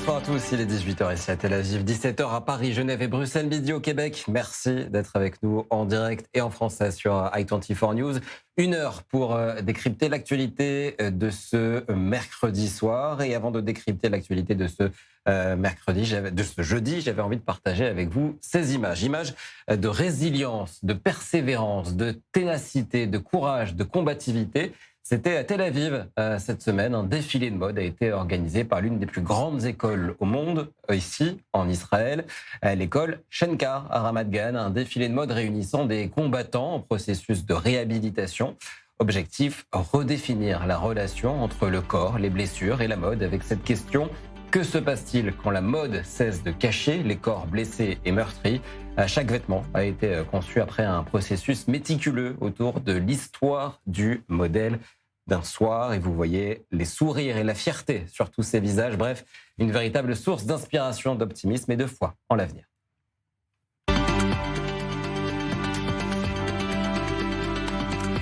Bonsoir à tous, il est 18h ici à Tel Aviv, 17h à Paris, Genève et Bruxelles, midi au Québec. Merci d'être avec nous en direct et en français sur i24 News. Une heure pour décrypter l'actualité de ce mercredi soir. Et avant de décrypter l'actualité de ce jeudi, j'avais envie de partager avec vous ces images. Images de résilience, de persévérance, de ténacité, de courage, de combativité. C'était à Tel Aviv cette semaine. Un défilé de mode a été organisé par l'une des plus grandes écoles au monde, ici en Israël, l'école Shenkar à Ramat Gan. Un défilé de mode réunissant des combattants en processus de réhabilitation. Objectif, redéfinir la relation entre le corps, les blessures et la mode avec cette question: que se passe-t-il quand la mode cesse de cacher les corps blessés et meurtris? Chaque vêtement a été conçu après un processus méticuleux autour de l'histoire du modèle d'un soir. Et vous voyez les sourires et la fierté sur tous ces visages. Bref, une véritable source d'inspiration, d'optimisme et de foi en l'avenir.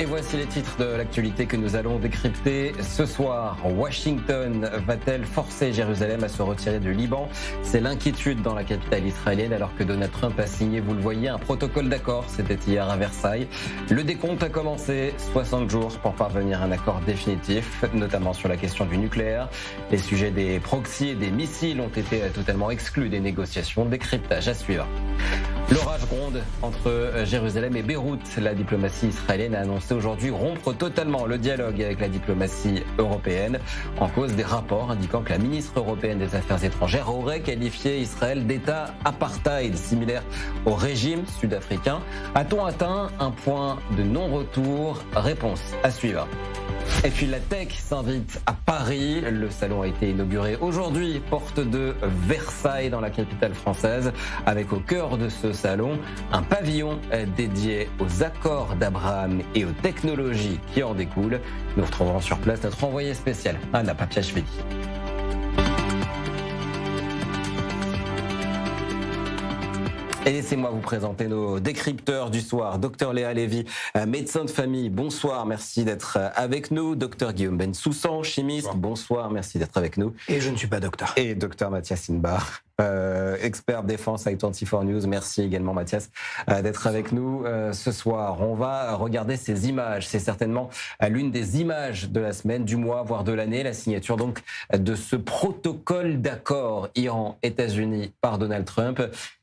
Et voici les titres de l'actualité que nous allons décrypter ce soir. Washington va-t-elle forcer Jérusalem à se retirer du Liban? C'est l'inquiétude dans la capitale israélienne alors que Donald Trump a signé, vous le voyez, un protocole d'accord. C'était hier à Versailles. Le décompte a commencé, 60 jours pour parvenir à un accord définitif, notamment sur la question du nucléaire. Les sujets des proxys et des missiles ont été totalement exclus des négociations. Décryptage à suivre. L'orage gronde entre Jérusalem et Beyrouth. La diplomatie israélienne a annoncé aujourd'hui rompre totalement le dialogue avec la diplomatie européenne en cause des rapports indiquant que la ministre européenne des Affaires étrangères aurait qualifié Israël d'État apartheid, similaire au régime sud-africain. A-t-on atteint un point de non-retour? Réponse à suivre. Et puis la tech s'invite à Paris. Le salon a été inauguré aujourd'hui, porte de Versailles dans la capitale française, avec au cœur de ce salon un pavillon dédié aux accords d'Abraham et aux technologies qui en découlent. Nous retrouverons sur place notre envoyé spécial, Anna Papiachvili. Et laissez-moi vous présenter nos décrypteurs du soir. Docteur Léa Lévy, médecin de famille, bonsoir, merci d'être avec nous. Docteur Guillaume Bensoussan, chimiste, bonsoir, merci d'être avec nous. Et je ne suis pas docteur. Et docteur Mathias Inbar, expert défense i24 News, merci également Mathias d'être avec nous ce soir. On va regarder ces images, c'est certainement l'une des images de la semaine, du mois, voire de l'année, la signature donc de ce protocole d'accord Iran-États-Unis par Donald Trump.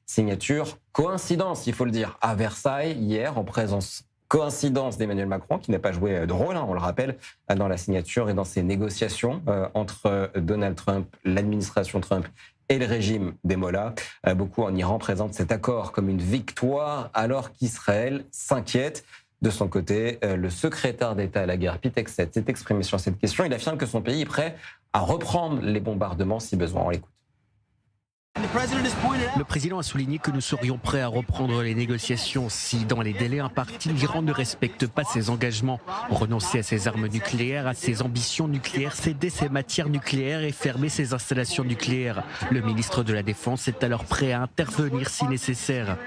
Signature, coïncidence, il faut le dire, à Versailles, hier, en présence, coïncidence d'Emmanuel Macron, qui n'a pas joué de rôle, on le rappelle, dans la signature et dans ces négociations entre Donald Trump, l'administration Trump et le régime des Mollahs. Beaucoup en Iran présentent cet accord comme une victoire, alors qu'Israël s'inquiète. De son côté, le secrétaire d'État à la guerre, Pete Hegseth, s'est exprimé sur cette question. Il affirme que son pays est prêt à reprendre les bombardements si besoin. On l'écoute. Le président a souligné que nous serions prêts à reprendre les négociations si, dans les délais impartis, l'Iran ne respecte pas ses engagements, renoncer à ses armes nucléaires, à ses ambitions nucléaires, céder ses matières nucléaires et fermer ses installations nucléaires. Le ministre de la Défense est alors prêt à intervenir si nécessaire.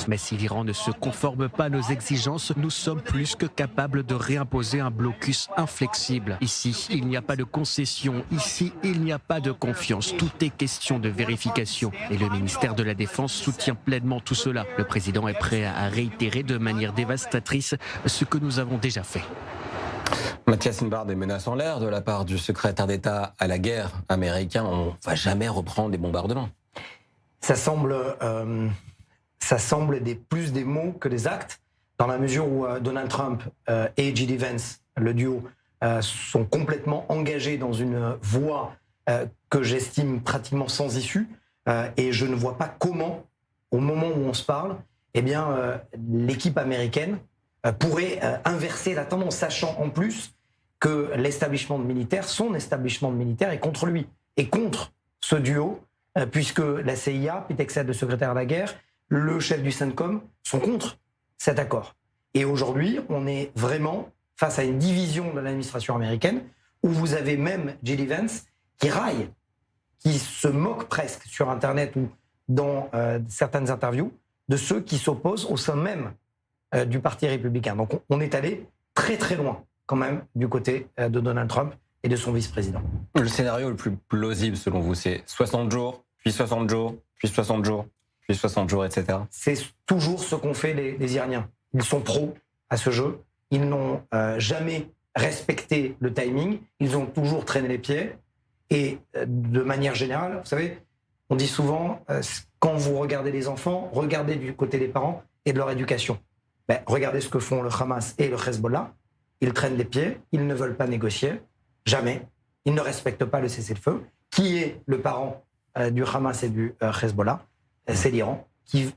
Mais si l'Iran ne se conforme pas à nos exigences, nous sommes plus que capables de réimposer un blocus inflexible. Ici, il n'y a pas de concession. Ici, il n'y a pas de confiance. Tout est question de vérification. Et le ministère de la Défense soutient pleinement tout cela. Le président est prêt à réitérer de manière dévastatrice ce que nous avons déjà fait. Mathias Inbar, des menaces en l'air de la part du secrétaire d'État à la guerre américain. On ne va jamais reprendre des bombardements. Ça semble plus des mots que des actes, dans la mesure où Donald Trump et J.D. Vance, le duo, sont complètement engagés dans une voie que j'estime pratiquement sans issue, et je ne vois pas comment, au moment où on se parle, l'équipe américaine pourrait inverser la tendance, sachant en plus que son establishment militaire est contre lui, et contre ce duo, puisque la CIA, Pete Hegseth, le secrétaire à la guerre, le chef du CENTCOM, sont contre cet accord. Et aujourd'hui, on est vraiment face à une division de l'administration américaine, où vous avez même J.D. Vance qui raille, qui se moque presque sur Internet ou dans certaines interviews de ceux qui s'opposent au sein même du Parti républicain. Donc on est allé très très loin quand même du côté de Donald Trump et de son vice-président. Le scénario le plus plausible selon vous, c'est 60 jours, puis 60 jours, puis 60 jours, puis 60 jours, etc. C'est toujours ce qu'ont fait les Iraniens. Ils sont pros à ce jeu. Ils n'ont jamais respecté le timing. Ils ont toujours traîné les pieds. Et de manière générale, vous savez, on dit souvent, quand vous regardez les enfants, regardez du côté des parents et de leur éducation. Ben, regardez ce que font le Hamas et le Hezbollah. Ils traînent les pieds, ils ne veulent pas négocier, jamais. Ils ne respectent pas le cessez-le-feu. Qui est le parent du Hamas et du Hezbollah? C'est l'Iran qui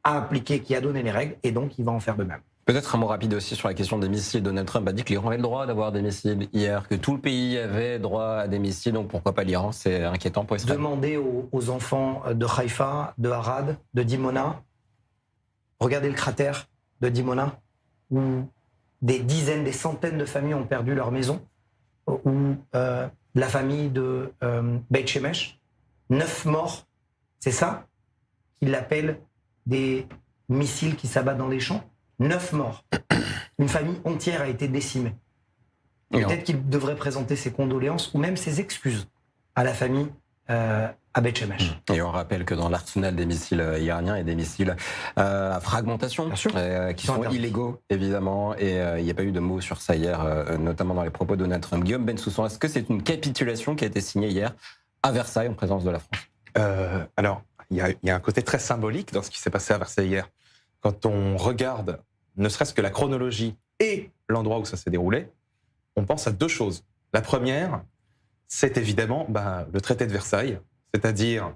a appliqué, qui a donné les règles, et donc il va en faire de même. Peut-être un mot rapide aussi sur la question des missiles. Donald Trump a dit que l'Iran avait le droit d'avoir des missiles hier, que tout le pays avait droit à des missiles, donc pourquoi pas l'Iran? C'est inquiétant pour Israël. Demandez aux enfants de Haïfa, de Harad, de Dimona, regardez le cratère de Dimona, où des dizaines, des centaines de familles ont perdu leur maison, où la famille de Beit Shemesh, 9 morts, c'est ça qu'il appelle des missiles qui s'abattent dans les champs? 9 morts. Une famille entière a été décimée. Peut-être qu'il devrait présenter ses condoléances ou même ses excuses à la famille à Beit Shemesh. Et on rappelle que dans l'arsenal des missiles iraniens, il y a des missiles à fragmentation qui sont illégaux, évidemment. Et il n'y a pas eu de mots sur ça hier, notamment dans les propos de Donald Trump. Guillaume Bensoussan, est-ce que c'est une capitulation qui a été signée hier à Versailles en présence de la France? Alors, il y a un côté très symbolique dans ce qui s'est passé à Versailles hier. Quand on regarde ne serait-ce que la chronologie et l'endroit où ça s'est déroulé, on pense à deux choses. La première, c'est évidemment le traité de Versailles, c'est-à-dire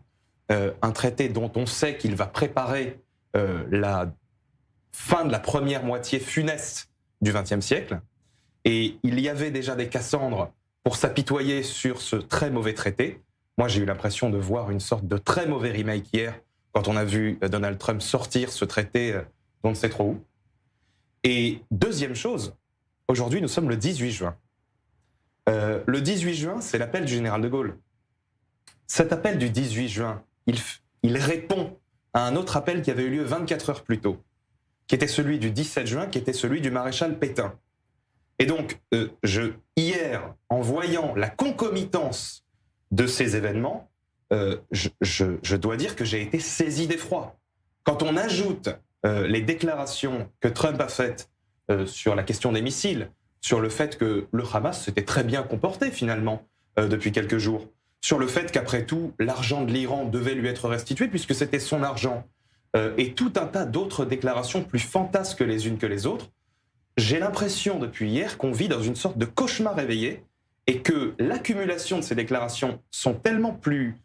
un traité dont on sait qu'il va préparer la fin de la première moitié funeste du XXe siècle. Et il y avait déjà des Cassandres pour s'apitoyer sur ce très mauvais traité. Moi, j'ai eu l'impression de voir une sorte de très mauvais remake hier, quand on a vu Donald Trump sortir ce traité d'on ne sait trop où. Et deuxième chose, aujourd'hui, nous sommes le 18 juin. Le 18 juin, c'est l'appel du général de Gaulle. Cet appel du 18 juin, il répond à un autre appel qui avait eu lieu 24 heures plus tôt, qui était celui du 17 juin, qui était celui du maréchal Pétain. Et donc, hier, en voyant la concomitance de ces événements, je dois dire que j'ai été saisi d'effroi. Quand on ajoute les déclarations que Trump a faites sur la question des missiles, sur le fait que le Hamas s'était très bien comporté finalement depuis quelques jours, sur le fait qu'après tout, l'argent de l'Iran devait lui être restitué puisque c'était son argent, et tout un tas d'autres déclarations plus fantasques les unes que les autres, j'ai l'impression depuis hier qu'on vit dans une sorte de cauchemar réveillé et que l'accumulation de ces déclarations sont tellement plus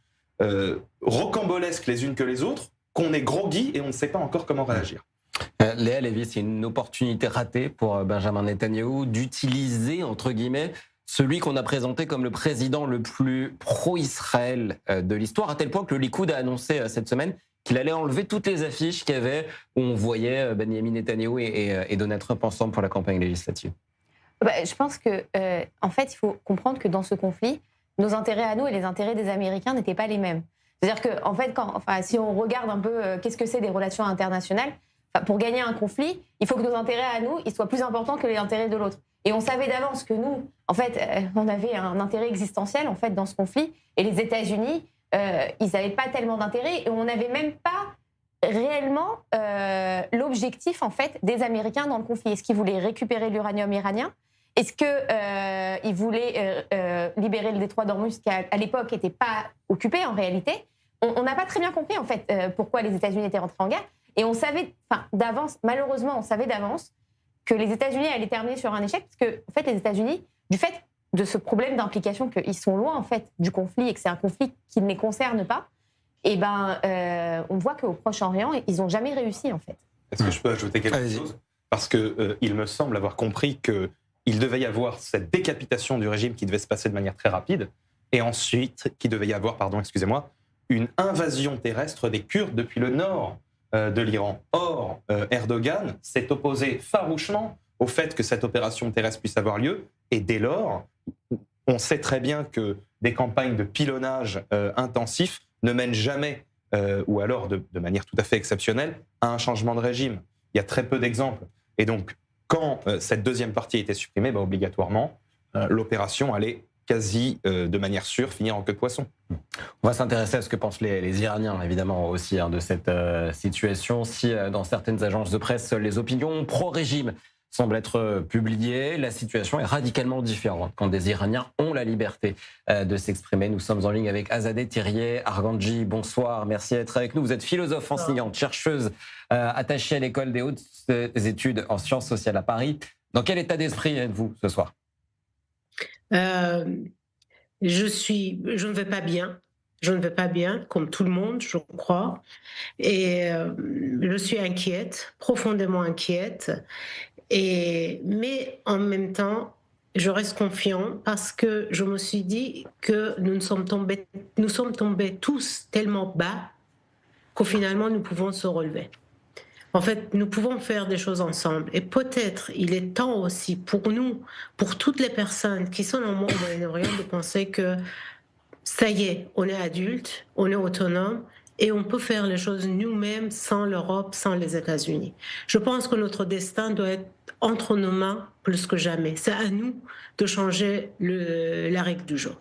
rocambolesques les unes que les autres qu'on est groggy et on ne sait pas encore comment réagir. Léa Lévy, c'est une opportunité ratée pour Benjamin Netanyahou d'utiliser, entre guillemets, celui qu'on a présenté comme le président le plus pro-Israël de l'histoire, à tel point que le Likoud a annoncé cette semaine qu'il allait enlever toutes les affiches qu'il y avait où on voyait Benjamin Netanyahou et Donald Trump ensemble pour la campagne législative. Je pense que, en fait, il faut comprendre que dans ce conflit, nos intérêts à nous et les intérêts des Américains n'étaient pas les mêmes. C'est-à-dire que, en fait, si on regarde un peu qu'est-ce que c'est des relations internationales, pour gagner un conflit, il faut que nos intérêts à nous ils soient plus importants que les intérêts de l'autre. Et on savait d'avance que nous, en fait, on avait un intérêt existentiel en fait dans ce conflit. Et les États-Unis, ils n'avaient pas tellement d'intérêt et on n'avait même pas réellement l'objectif en fait des Américains dans le conflit. Est-ce qu'ils voulaient récupérer l'uranium iranien? Est-ce qu'ils voulaient libérer le détroit d'Ormuz qui à l'époque n'était pas occupé en réalité? On n'a pas très bien compris en fait pourquoi les États-Unis étaient rentrés en guerre. Et on savait, d'avance, malheureusement, on savait d'avance que les États-Unis allaient terminer sur un échec, parce que, en fait, les États-Unis, du fait de ce problème d'implication qu'ils sont loin, en fait, du conflit et que c'est un conflit qui ne les concerne pas, on voit qu'au Proche-Orient, ils n'ont jamais réussi, en fait. Est-ce que je peux ajouter quelque chose? Parce que il me semble avoir compris qu'il devait y avoir cette décapitation du régime qui devait se passer de manière très rapide, et ensuite qu'il devait y avoir, une invasion terrestre des Kurdes depuis le nord de l'Iran. Or, Erdogan s'est opposé farouchement au fait que cette opération terrestre puisse avoir lieu, et dès lors, on sait très bien que des campagnes de pilonnage intensif ne mènent jamais, ou alors de manière tout à fait exceptionnelle, à un changement de régime. Il y a très peu d'exemples. Et donc, quand cette deuxième partie était supprimée, obligatoirement, l'opération allait quasi de manière sûre finir en queue de poisson. On va s'intéresser à ce que pensent les Iraniens, évidemment, aussi, de cette situation. Si dans certaines agences de presse, seules les opinions pro-régime semblent être publiées, la situation est radicalement différente quand des Iraniens ont la liberté de s'exprimer. Nous sommes en ligne avec Azadeh Tirye-Argandji. Bonsoir, merci d'être avec nous. Vous êtes philosophe enseignante, chercheuse attachée à l'école des hautes études en sciences sociales à Paris. Dans quel état d'esprit êtes-vous ce soir ? Je ne vais pas bien. Je ne vais pas bien, comme tout le monde, je crois. Et je suis inquiète, profondément inquiète. Mais en même temps, je reste confiant parce que je me suis dit que nous sommes tombés tous tellement bas qu'au finalement, nous pouvons se relever. En fait, nous pouvons faire des choses ensemble. Et peut-être, il est temps aussi pour nous, pour toutes les personnes qui sont dans le Moyen-Orient, de penser que ça y est, on est adulte, on est autonome et on peut faire les choses nous-mêmes sans l'Europe, sans les États-Unis. Je pense que notre destin doit être entre nos mains plus que jamais. C'est à nous de changer la règle du jeu.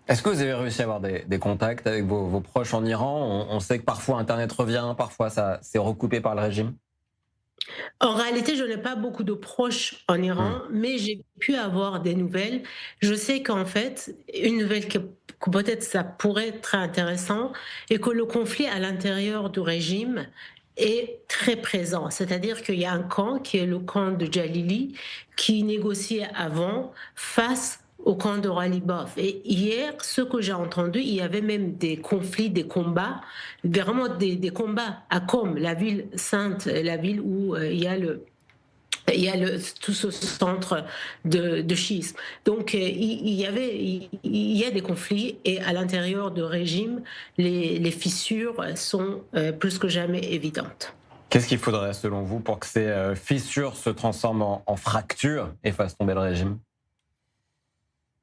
Est-ce que vous avez réussi à avoir des contacts avec vos proches en Iran ? On sait que parfois Internet revient, parfois ça c'est recoupé par le régime. En réalité, je n'ai pas beaucoup de proches en Iran, mais j'ai pu avoir des nouvelles. Je sais qu'en fait, une nouvelle que peut-être ça pourrait être très intéressant, est que le conflit à l'intérieur du régime est très présent. C'est-à-dire qu'il y a un camp, qui est le camp de Jalili, qui négociait avant face au camp de Ghalibaf. Et hier, ce que j'ai entendu, il y avait même des conflits, des combats, vraiment des combats à Qom, la ville sainte, la ville où il y a tout ce centre de schisme. Donc il y a des conflits et à l'intérieur du régime, les fissures sont plus que jamais évidentes. Qu'est-ce qu'il faudrait selon vous pour que ces fissures se transforment en fractures et fassent tomber le régime ?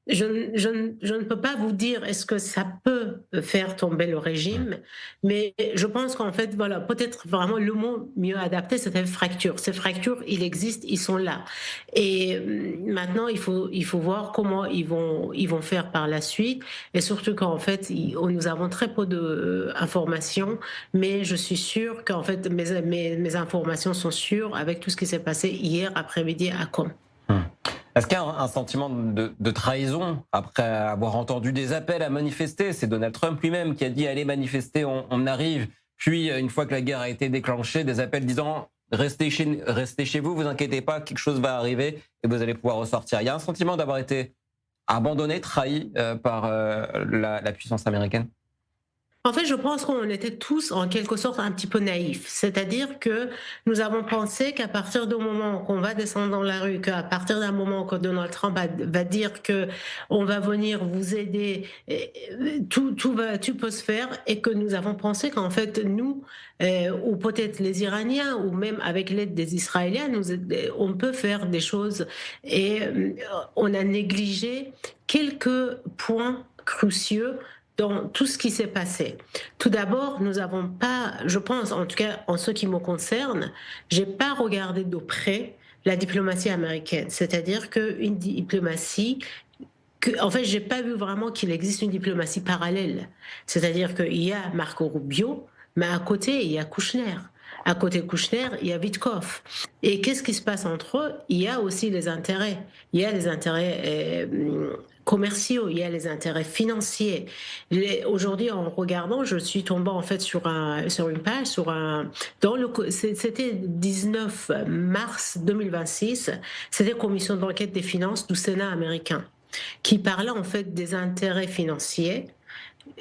Je ne peux pas vous dire est-ce que ça peut faire tomber le régime, mais je pense qu'en fait, voilà, peut-être vraiment le mot mieux adapté, c'était fracture. Ces fractures, ils existent, ils sont là. Et maintenant, il faut voir comment ils vont faire par la suite. Et surtout qu'en fait, nous avons très peu d'informations, mais je suis sûre qu'en fait, mes informations sont sûres avec tout ce qui s'est passé hier après-midi à Qom. Est-ce qu'il y a un sentiment de trahison après avoir entendu des appels à manifester ? C'est Donald Trump lui-même qui a dit « allez manifester, on arrive ». Puis, une fois que la guerre a été déclenchée, des appels disant « restez chez vous, vous inquiétez pas, quelque chose va arriver et vous allez pouvoir ressortir ». Il y a un sentiment d'avoir été abandonné, trahi par la puissance américaine ? En fait, je pense qu'on était tous en quelque sorte un petit peu naïfs. C'est-à-dire que nous avons pensé qu'à partir du moment qu'on va descendre dans la rue, qu'à partir d'un moment que Donald Trump va dire que on va venir vous aider, tout peut se faire, et que nous avons pensé qu'en fait nous, ou peut-être les Iraniens, ou même avec l'aide des Israéliens, on peut faire des choses. Et on a négligé quelques points cruciaux dans tout ce qui s'est passé. Tout d'abord, nous n'avons pas, je pense, en tout cas en ce qui me concerne, j'ai pas regardé de près la diplomatie américaine. C'est-à-dire qu'une diplomatie, en fait, j'ai pas vu vraiment qu'il existe une diplomatie parallèle. C'est-à-dire qu'il y a Marco Rubio, mais à côté, il y a Kouchner. À côté de Kouchner, il y a Witkoff. Et qu'est-ce qui se passe entre eux ? Il y a aussi les intérêts. Il y a les intérêts commerciaux, il y a les intérêts financiers. Aujourd'hui, en regardant, je suis tombée en fait sur une page, c'était 19 mars 2026, c'était Commission d'enquête des finances du Sénat américain, qui parlait en fait des intérêts financiers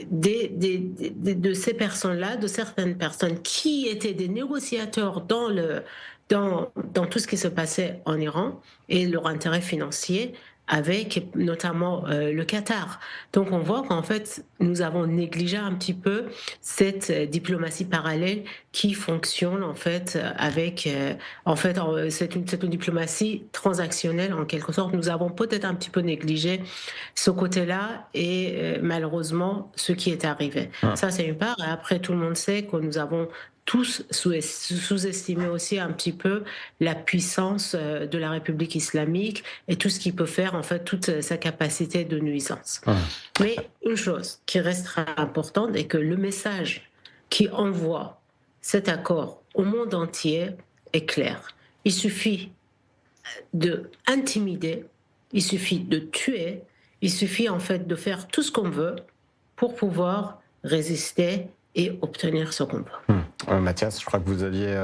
de ces personnes-là, de certaines personnes qui étaient des négociateurs dans tout ce qui se passait en Iran et leur intérêt financier avec notamment le Qatar. Donc on voit qu'en fait, nous avons négligé un petit peu cette diplomatie parallèle qui fonctionne en fait avec... c'est une diplomatie transactionnelle en quelque sorte. Nous avons peut-être un petit peu négligé ce côté-là et malheureusement, ce qui est arrivé. Ça, c'est une part. Et après, tout le monde sait que nous avons tous sous-estimer aussi un petit peu la puissance de la République islamique et tout ce qu'il peut faire, en fait, toute sa capacité de nuisance. Mais une chose qui restera importante est que le message qui envoie cet accord au monde entier est clair. Il suffit d'intimider, il suffit de tuer, il suffit en fait de faire tout ce qu'on veut pour pouvoir résister et obtenir ce qu'on veut. Mathias, je crois que vous aviez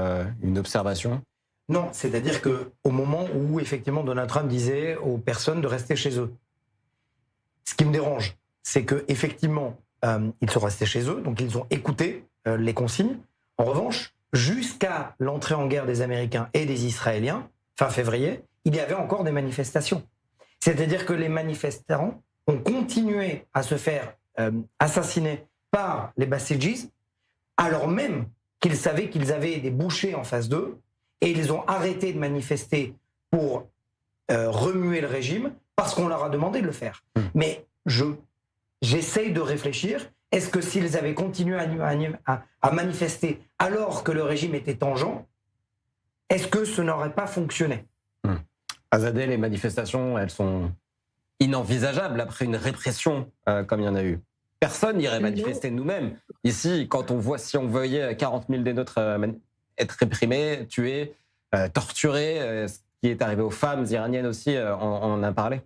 une observation. Non, c'est-à-dire qu'au moment où effectivement Donald Trump disait aux personnes de rester chez eux, ce qui me dérange, c'est qu'effectivement, ils sont restés chez eux, donc ils ont écouté les consignes. En revanche, jusqu'à l'entrée en guerre des Américains et des Israéliens, fin février, il y avait encore des manifestations. C'est-à-dire que les manifestants ont continué à se faire assassiner par les Basijis, alors même qu'ils savaient qu'ils avaient des bouchers en face d'eux, et ils ont arrêté de manifester pour remuer le régime, parce qu'on leur a demandé de le faire. Mais j'essaye de réfléchir, est-ce que s'ils avaient continué à manifester alors que le régime était tangent, est-ce que ce n'aurait pas fonctionné? Azadeh, les manifestations, elles sont inenvisageables après une répression comme il y en a eu. Personne n'irait manifester nous-mêmes. Ici, quand on voit, si on voyait 40 000 des nôtres être réprimés, tués, torturés, ce qui est arrivé aux femmes iraniennes aussi, on en a parlé.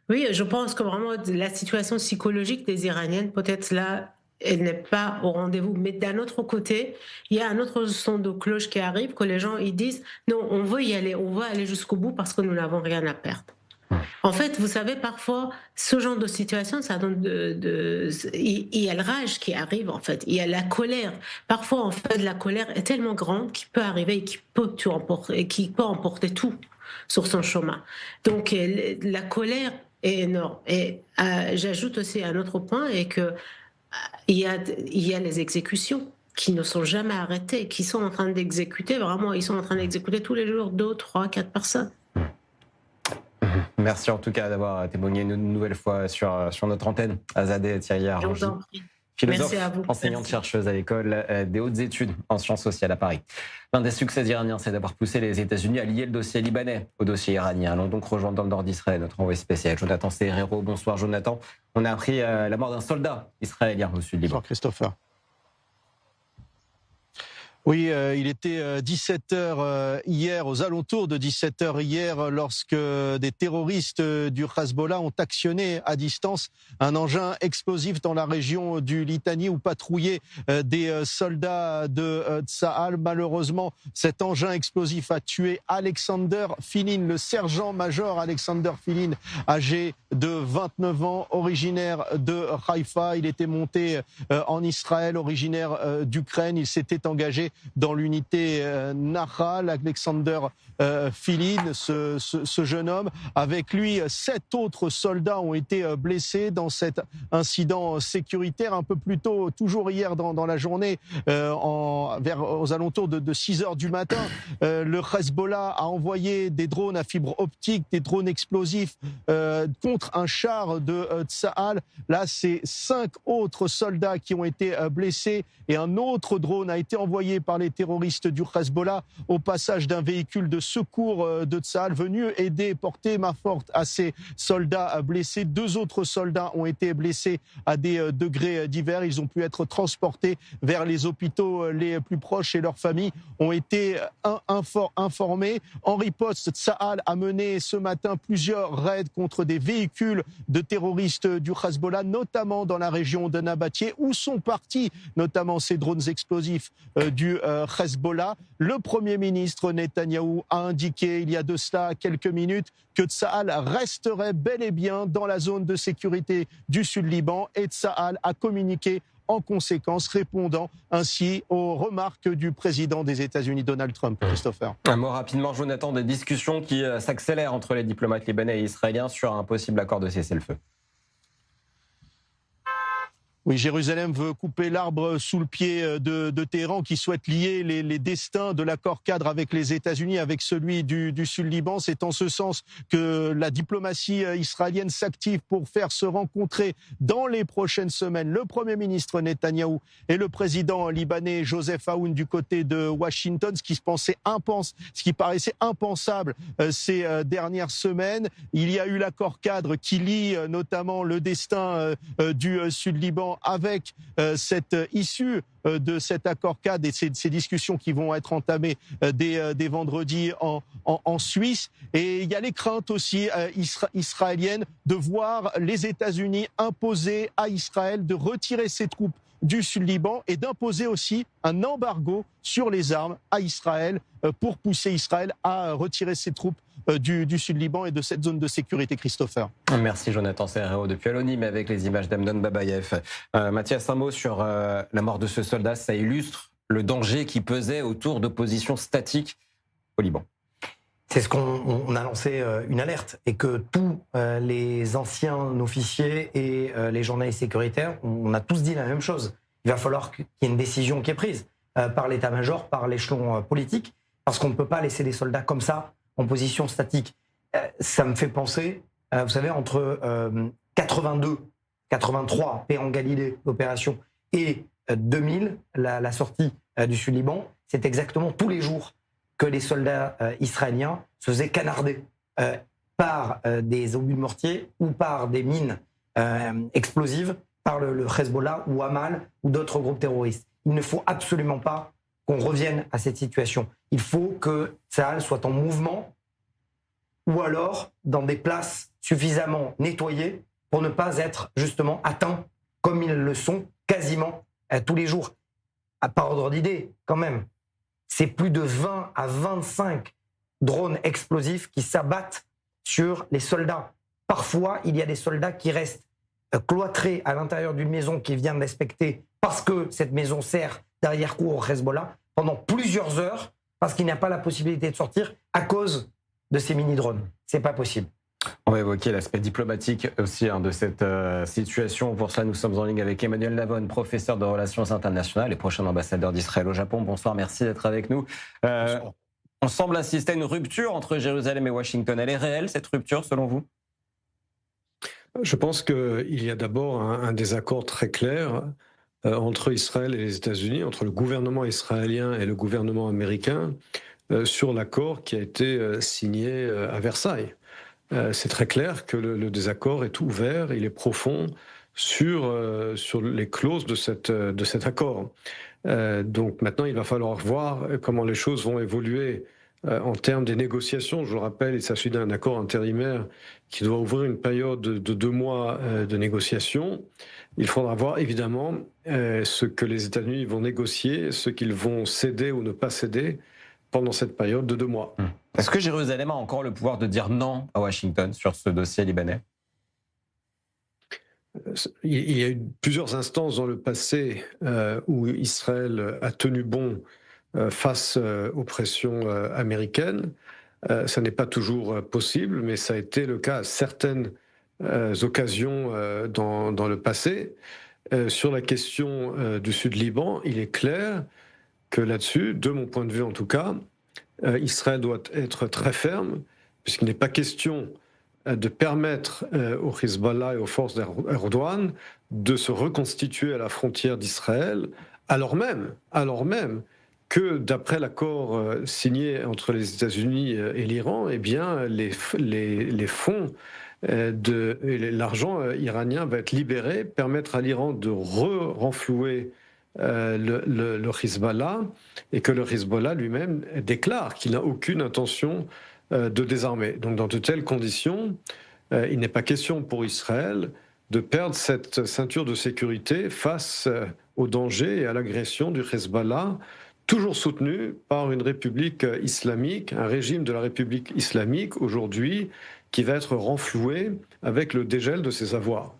Oui, je pense que vraiment la situation psychologique des Iraniennes, peut-être là, elle n'est pas au rendez-vous. Mais d'un autre côté, il y a un autre son de cloche qui arrive, que les gens ils disent « Non, on veut y aller, on veut aller jusqu'au bout parce que nous n'avons rien à perdre. » En fait, vous savez, parfois, ce genre de situation, ça donne il y a le rage qui arrive, en fait. Il y a la colère. Parfois, en fait, la colère est tellement grande qu'il peut arriver et qui peut emporter tout sur son chemin. Donc, la colère est énorme. Et j'ajoute aussi un autre point, et que il y a les exécutions qui ne sont jamais arrêtées, qui sont en train d'exécuter, vraiment, ils sont en train d'exécuter tous les jours 2, 3, 4 personnes. Merci en tout cas d'avoir témoigné une nouvelle fois sur notre antenne. Azadeh Thierry Arrangy, philosophe, enseignante chercheuse à l'école des hautes études en sciences sociales à Paris. L'un des succès iraniens, c'est d'avoir poussé les États-Unis à lier le dossier libanais au dossier iranien. Allons donc rejoindre dans le nord d'Israël notre envoyé spécial, Jonathan Serrero. Bonsoir Jonathan. On a appris la mort d'un soldat israélien au sud du Liban. Bonsoir Christopher. Oui, il était 17h hier, aux alentours de 17h hier, lorsque des terroristes du Hezbollah ont actionné à distance un engin explosif dans la région du Litani où patrouillaient des soldats de Tsahal. Malheureusement, cet engin explosif a tué Alexander Filin, le sergent-major Alexander Filin, âgé de 29 ans, originaire de Haïfa. Il était monté en Israël, originaire d'Ukraine. Il s'était engagé dans l'unité Nahal. Alexander Filin, ce jeune homme. Avec lui, 7 autres soldats ont été blessés dans cet incident sécuritaire. Un peu plus tôt, toujours hier dans la journée, aux alentours de 6 heures du matin, le Hezbollah a envoyé des drones à fibre optique, des drones explosifs contre un char de Tsahal. Là, c'est 5 autres soldats qui ont été blessés et un autre drone a été envoyé par les terroristes du Hezbollah au passage d'un véhicule de secours de Tsahal venu aider, porter main forte à ces soldats blessés. 2 autres soldats ont été blessés à des degrés divers. Ils ont pu être transportés vers les hôpitaux les plus proches et leurs familles ont été informées. En riposte, Tsahal a mené ce matin plusieurs raids contre des véhicules de terroristes du Hezbollah, notamment dans la région de Nabatie, où sont partis notamment ces drones explosifs du Hezbollah. Le Premier ministre Netanyahou a indiqué il y a de cela quelques minutes que Tsahal resterait bel et bien dans la zone de sécurité du Sud-Liban et Tsahal a communiqué en conséquence, répondant ainsi aux remarques du président des États-Unis, Donald Trump. Christopher. Un mot rapidement, Jonathan, des discussions qui s'accélèrent entre les diplomates libanais et israéliens sur un possible accord de cessez-le-feu. Oui, Jérusalem veut couper l'arbre sous le pied de Téhéran, qui souhaite lier les destins de l'accord cadre avec les États-Unis, avec celui du Sud-Liban. C'est en ce sens que la diplomatie israélienne s'active pour faire se rencontrer dans les prochaines semaines le Premier ministre Netanyahou et le président libanais Joseph Aoun du côté de Washington, ce qui paraissait impensable ces dernières semaines. Il y a eu l'accord cadre qui lie notamment le destin du Sud-Liban avec cette issue de cet accord cadre et ces discussions qui vont être entamées dès vendredi en Suisse. Et il y a les craintes aussi israéliennes de voir les États-Unis imposer à Israël de retirer ses troupes du Sud-Liban et d'imposer aussi un embargo sur les armes à Israël pour pousser Israël à retirer ses troupes du Sud-Liban et de cette zone de sécurité, Christopher. Merci Jonathan Serrero depuis Alonim, mais avec les images d'Amnon Babayev. Mathias, un mot sur la mort de ce soldat. Ça illustre le danger qui pesait autour de positions statiques au Liban. C'est ce qu'on a lancé une alerte et que tous les anciens officiers et les journalistes sécuritaires, on a tous dit la même chose. Il va falloir qu'il y ait une décision qui est prise par l'état-major, par l'échelon politique, parce qu'on ne peut pas laisser des soldats comme ça en position statique. Ça me fait penser, vous savez, entre 82, 83, paix en Galilée, l'opération, et 2000, la sortie du Sud-Liban, c'est exactement tous les jours que les soldats israéliens se faisaient canarder par des obus de mortier ou par des mines explosives par le Hezbollah ou Hamal ou d'autres groupes terroristes. Il ne faut absolument pas qu'on revienne à cette situation. Il faut que Tsahal soit en mouvement ou alors dans des places suffisamment nettoyées pour ne pas être justement atteints comme ils le sont quasiment tous les jours. Par ordre d'idée, quand même, c'est plus de 20 à 25 drones explosifs qui s'abattent sur les soldats. Parfois, il y a des soldats qui restent cloîtrés à l'intérieur d'une maison qu'ils viennent d'inspecter parce que cette maison sert d'arrière-cour au Hezbollah pendant plusieurs heures parce qu'il n'y a pas la possibilité de sortir à cause de ces mini-drones. C'est pas possible. On va évoquer l'aspect diplomatique aussi de cette situation. Pour cela, nous sommes en ligne avec Emmanuel Lavonne, professeur de relations internationales et prochain ambassadeur d'Israël au Japon. Bonsoir, merci d'être avec nous. On semble assister à une rupture entre Jérusalem et Washington. Elle est réelle, cette rupture, selon vous ? Je pense qu'il y a d'abord un désaccord très clair entre Israël et les États-Unis, entre le gouvernement israélien et le gouvernement américain, sur l'accord qui a été signé à Versailles. C'est très clair que le désaccord est ouvert, il est profond sur les clauses de cet accord. Donc maintenant, il va falloir voir comment les choses vont évoluer en termes des négociations. Je le rappelle, il s'agit d'un accord intérimaire qui doit ouvrir une période de 2 mois de négociations. Il faudra voir évidemment ce que les États-Unis vont négocier, ce qu'ils vont céder ou ne pas céder pendant cette période de 2 mois. Est-ce que Jérusalem a encore le pouvoir de dire non à Washington sur ce dossier libanais ? Il y a eu plusieurs instances dans le passé où Israël a tenu bon face aux pressions américaines. Ça n'est pas toujours possible, mais ça a été le cas à certaines occasions dans le passé. Sur la question du Sud-Liban, il est clair que là-dessus, de mon point de vue en tout cas, Israël doit être très ferme, puisqu'il n'est pas question de permettre au Hezbollah et aux forces d'Erdogan de se reconstituer à la frontière d'Israël, alors même que d'après l'accord signé entre les États-Unis et l'Iran, eh bien les fonds l'argent iranien va être libéré, permettre à l'Iran de renflouer le Hezbollah, et que le Hezbollah lui-même déclare qu'il n'a aucune intention de désarmer. Donc dans de telles conditions, il n'est pas question pour Israël de perdre cette ceinture de sécurité face au danger et à l'agression du Hezbollah, toujours soutenu par une république islamique, un régime de la république islamique aujourd'hui qui va être renfloué avec le dégel de ses avoirs.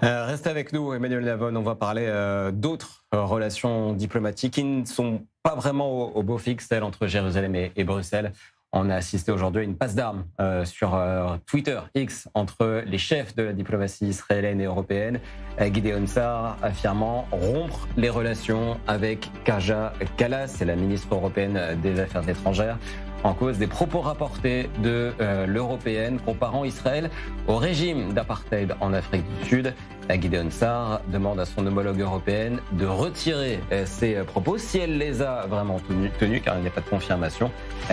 Restez avec nous, Emmanuel Lavonne. On va parler d'autres relations diplomatiques qui ne sont pas vraiment au beau fixe, celles entre Jérusalem et Bruxelles. On a assisté aujourd'hui à une passe d'armes sur Twitter X entre les chefs de la diplomatie israélienne et européenne. Gideon Sa'ar affirmant rompre les relations avec Kaja Kallas, c'est la ministre européenne des Affaires étrangères, en cause des propos rapportés de l'européenne comparant Israël au régime d'apartheid en Afrique du Sud. Gideon Sa'ar demande à son homologue européenne de retirer ses propos si elle les a vraiment tenus, car il n'y a pas de confirmation.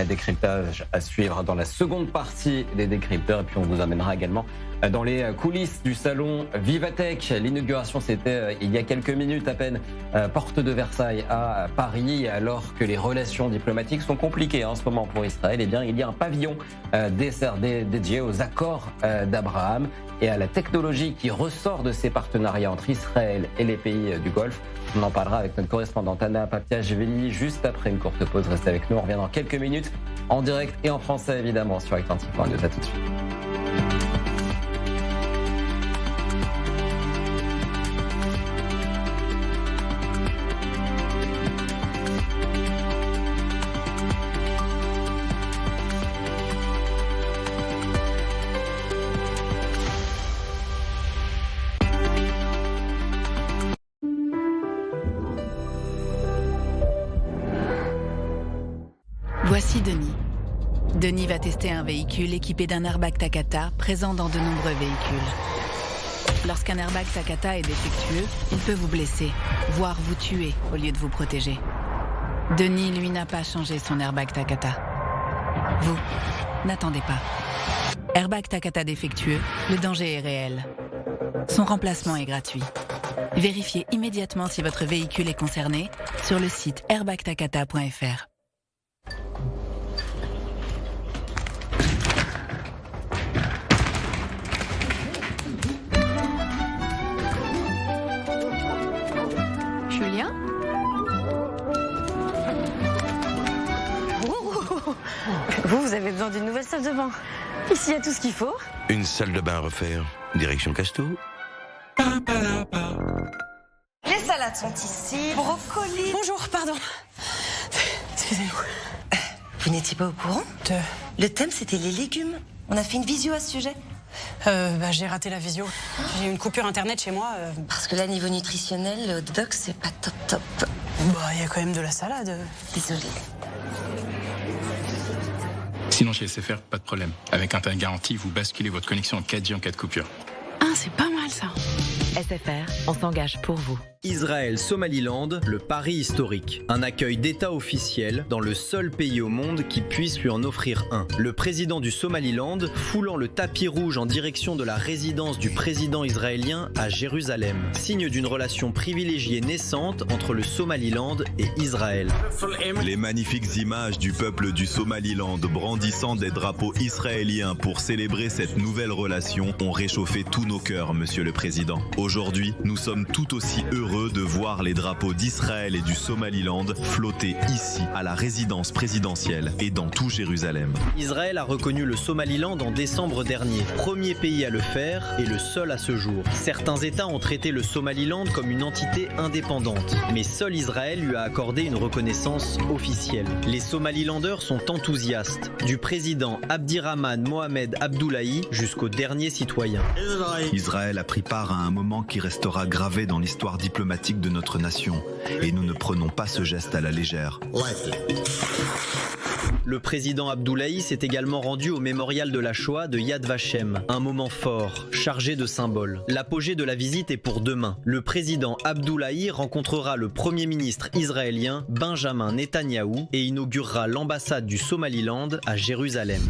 Décryptage à suivre dans la seconde partie des décrypteurs, et puis on vous amènera également dans les coulisses du salon Vivatech. L'inauguration, c'était il y a quelques minutes à peine, porte de Versailles à Paris, alors que les relations diplomatiques sont compliquées en ce moment pour Israël. Eh bien, il y a un pavillon dédié aux accords d'Abraham et à la technologie qui ressort de ces partenariats entre Israël et les pays du Golfe. On en parlera avec notre correspondante Anna Papia-Geveli juste après une courte pause. Restez avec nous, on revient dans quelques minutes en direct et en français évidemment sur Actu24news. À tout de suite. Voici Denis. Denis va tester un véhicule équipé d'un airbag Takata présent dans de nombreux véhicules. Lorsqu'un airbag Takata est défectueux, il peut vous blesser, voire vous tuer au lieu de vous protéger. Denis, lui, n'a pas changé son airbag Takata. Vous, n'attendez pas. Airbag Takata défectueux, le danger est réel. Son remplacement est gratuit. Vérifiez immédiatement si votre véhicule est concerné sur le site airbagtakata.fr. Julien ? Vous avez besoin d'une nouvelle salle de bain. Ici, il y a tout ce qu'il faut. Une salle de bain à refaire. Direction Casto. Les salades sont ici. Brocoli. Bonjour, pardon. Excusez-nous. Vous n'étiez pas au courant ? Le thème, c'était les légumes. On a fait une visio à ce sujet. J'ai raté la visio. J'ai eu une coupure internet chez moi. Parce que là, niveau nutritionnel, le hot dog, c'est pas top. Il y a quand même de la salade. Désolée. Sinon, chez SFR, pas de problème. Avec Internet Garantie, vous basculez votre connexion en 4G en cas de coupure. Ah, c'est pas mal ça. SFR, on s'engage pour vous. Israël-Somaliland, le pari historique. Un accueil d'État officiel dans le seul pays au monde qui puisse lui en offrir un. Le président du Somaliland foulant le tapis rouge en direction de la résidence du président israélien à Jérusalem. Signe d'une relation privilégiée naissante entre le Somaliland et Israël. Les magnifiques images du peuple du Somaliland brandissant des drapeaux israéliens pour célébrer cette nouvelle relation ont réchauffé tous nos cœurs, monsieur le président. Aujourd'hui, nous sommes tout aussi heureux de voir les drapeaux d'Israël et du Somaliland flotter ici, à la résidence présidentielle et dans tout Jérusalem. Israël a reconnu le Somaliland en décembre dernier. Premier pays à le faire et le seul à ce jour. Certains États ont traité le Somaliland comme une entité indépendante, mais seul Israël lui a accordé une reconnaissance officielle. Les Somalilanders sont enthousiastes, du président Abdirahman Mohamed Abdullahi jusqu'au dernier citoyen. Israël a pris part à un moment qui restera gravé dans l'histoire diplomatique de notre nation, et nous ne prenons pas ce geste à la légère. Le président Abdullahi s'est également rendu au mémorial de la Shoah de Yad Vashem, un moment fort, chargé de symboles. L'apogée de la visite est pour demain. Le président Abdullahi rencontrera le premier ministre israélien Benjamin Netanyahou et inaugurera l'ambassade du Somaliland à Jérusalem.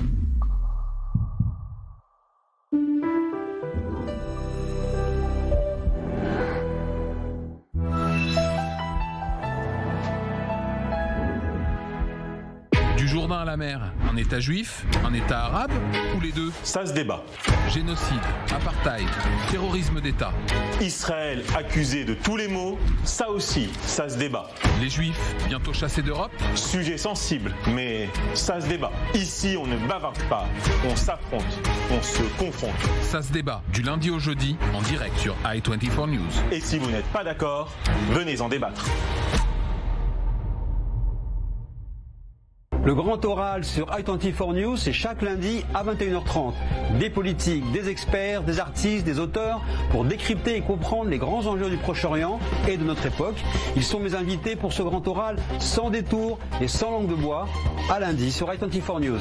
Du Jourdain à la mer, un État juif, un État arabe ou les deux ? Ça se débat. Génocide, apartheid, terrorisme d'État. Israël accusé de tous les maux, ça aussi, ça se débat. Les Juifs bientôt chassés d'Europe ? Sujet sensible, mais ça se débat. Ici, on ne bavarde pas, on s'affronte, on se confronte. Ça se débat du lundi au jeudi en direct sur i24 News. Et si vous n'êtes pas d'accord, venez en débattre. Le grand oral sur i24 News, c'est chaque lundi à 21h30. Des politiques, des experts, des artistes, des auteurs pour décrypter et comprendre les grands enjeux du Proche-Orient et de notre époque. Ils sont mes invités pour ce grand oral sans détour et sans langue de bois, à lundi sur i24 News.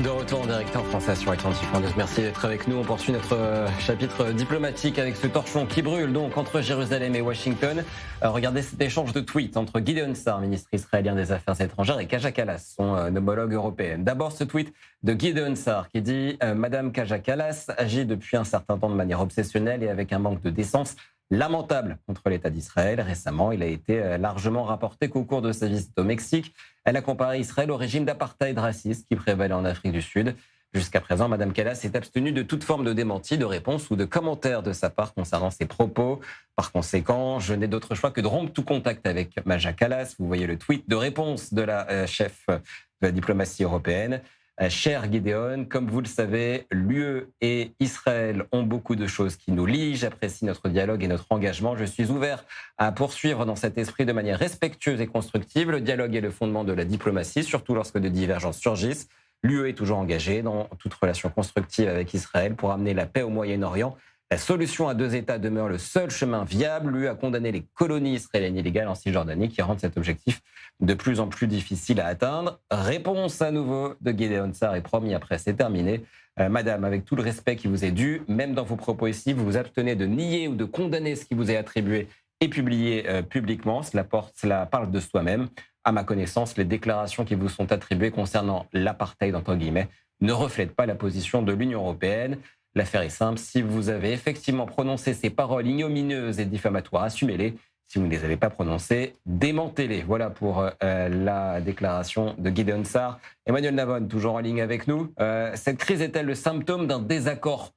De retour en direct en français sur i24 News. Merci d'être avec nous. On poursuit notre chapitre diplomatique avec ce torchon qui brûle donc entre Jérusalem et Washington. Regardez cet échange de tweets entre Gideon Sa'ar, ministre israélien des Affaires étrangères, et Kaja Kallas, son homologue européenne. D'abord ce tweet de Gideon Sa'ar qui dit Madame Kaja Kallas agit depuis un certain temps de manière obsessionnelle et avec un manque de décence lamentable contre l'État d'Israël. Récemment, il a été largement rapporté qu'au cours de sa visite au Mexique, elle a comparé Israël au régime d'apartheid raciste qui prévalait en Afrique du Sud. Jusqu'à présent, Mme Kallas s'est abstenue de toute forme de démenti, de réponse ou de commentaire de sa part concernant ses propos. Par conséquent, je n'ai d'autre choix que de rompre tout contact avec Kaja Kallas. Vous voyez le tweet de réponse de la chef de la diplomatie européenne. Cher Gideon, comme vous le savez, l'UE et Israël ont beaucoup de choses qui nous lient. J'apprécie notre dialogue et notre engagement. Je suis ouvert à poursuivre dans cet esprit de manière respectueuse et constructive. Le dialogue est le fondement de la diplomatie, surtout lorsque de divergences surgissent. L'UE est toujours engagée dans toute relation constructive avec Israël pour amener la paix au Moyen-Orient. La solution à deux États demeure le seul chemin viable. L'UE a condamné les colonies israéliennes illégales en Cisjordanie qui rendent cet objectif de plus en plus difficile à atteindre. Réponse à nouveau de Gideon Sa'ar et promis après, c'est terminé. Madame, avec tout le respect qui vous est dû, même dans vos propos ici, vous vous abstenez de nier ou de condamner ce qui vous est attribué et publié publiquement. Cela parle de soi-même. À ma connaissance, les déclarations qui vous sont attribuées concernant l'apartheid, entre guillemets, ne reflètent pas la position de l'Union européenne. L'affaire est simple, si vous avez effectivement prononcé ces paroles ignominieuses et diffamatoires, assumez-les. Si vous ne les avez pas prononcées, démentez-les. Voilà pour la déclaration de Gideon Sa'ar. Emmanuel Navon, toujours en ligne avec nous. Cette crise est-elle le symptôme d'un désaccord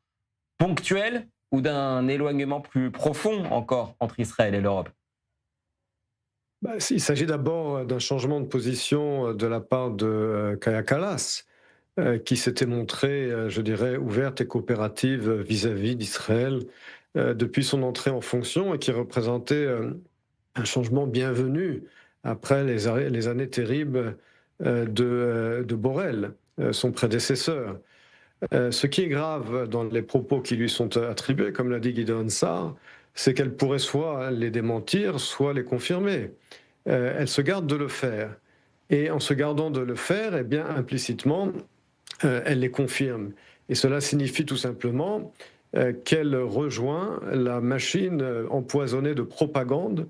ponctuel ou d'un éloignement plus profond encore entre Israël et l'Europe ? Il s'agit d'abord d'un changement de position de la part de Kaja Kallas, qui s'était montrée, je dirais, ouverte et coopérative vis-à-vis d'Israël depuis son entrée en fonction et qui représentait un changement bienvenu après les années terribles de Borrell, son prédécesseur. Ce qui est grave dans les propos qui lui sont attribués, comme l'a dit Gideon Sa'ar, c'est qu'elle pourrait soit les démentir, soit les confirmer. Elle se garde de le faire. Et en se gardant de le faire, eh bien, implicitement, elle les confirme. Et cela signifie tout simplement qu'elle rejoint la machine empoisonnée de propagande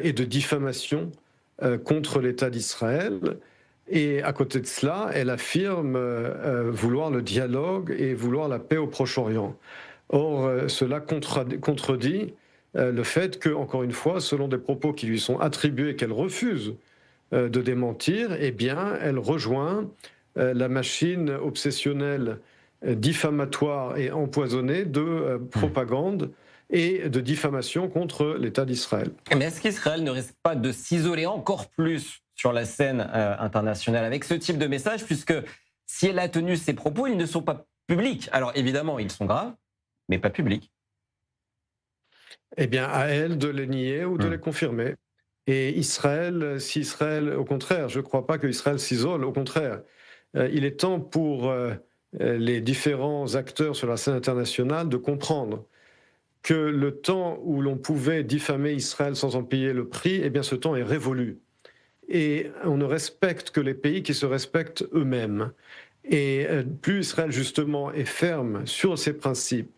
et de diffamation contre l'État d'Israël. Et à côté de cela, elle affirme vouloir le dialogue et vouloir la paix au Proche-Orient. Or, cela contredit le fait que, encore une fois, selon des propos qui lui sont attribués, qu'elle refuse de démentir, eh bien, elle rejoint la machine obsessionnelle, diffamatoire et empoisonnée de propagande et de diffamation contre l'État d'Israël. Mais est-ce qu'Israël ne risque pas de s'isoler encore plus sur la scène internationale avec ce type de message, puisque si elle a tenu ses propos, ils ne sont pas publics. Alors évidemment, ils sont graves, mais pas publics. Eh bien, à elle de les nier ou de les confirmer. Et Israël, si Israël, au contraire, je ne crois pas qu'Israël s'isole, au contraire. Il est temps pour les différents acteurs sur la scène internationale de comprendre que le temps où l'on pouvait diffamer Israël sans en payer le prix, eh bien ce temps est révolu. Et on ne respecte que les pays qui se respectent eux-mêmes. Et plus Israël, justement, est ferme sur ses principes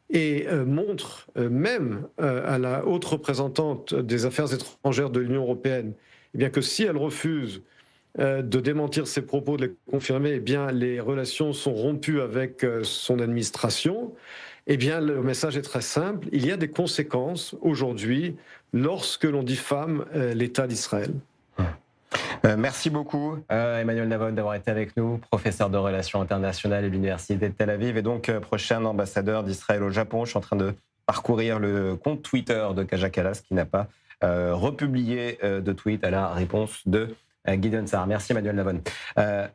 et montre même à la haute représentante des affaires étrangères de l'Union européenne, eh bien que si elle refuse de démentir ses propos, de les confirmer, eh bien les relations sont rompues avec son administration. Eh bien, le message est très simple. Il y a des conséquences aujourd'hui lorsque l'on diffame l'État d'Israël. Merci beaucoup, Emmanuel Navon, d'avoir été avec nous, professeur de relations internationales à l'Université de Tel Aviv et donc prochain ambassadeur d'Israël au Japon. Je suis en train de parcourir le compte Twitter de Kaja Kallas qui n'a pas republié de tweet à la réponse de Gideon Sa'ar. Merci, Emmanuel Navon.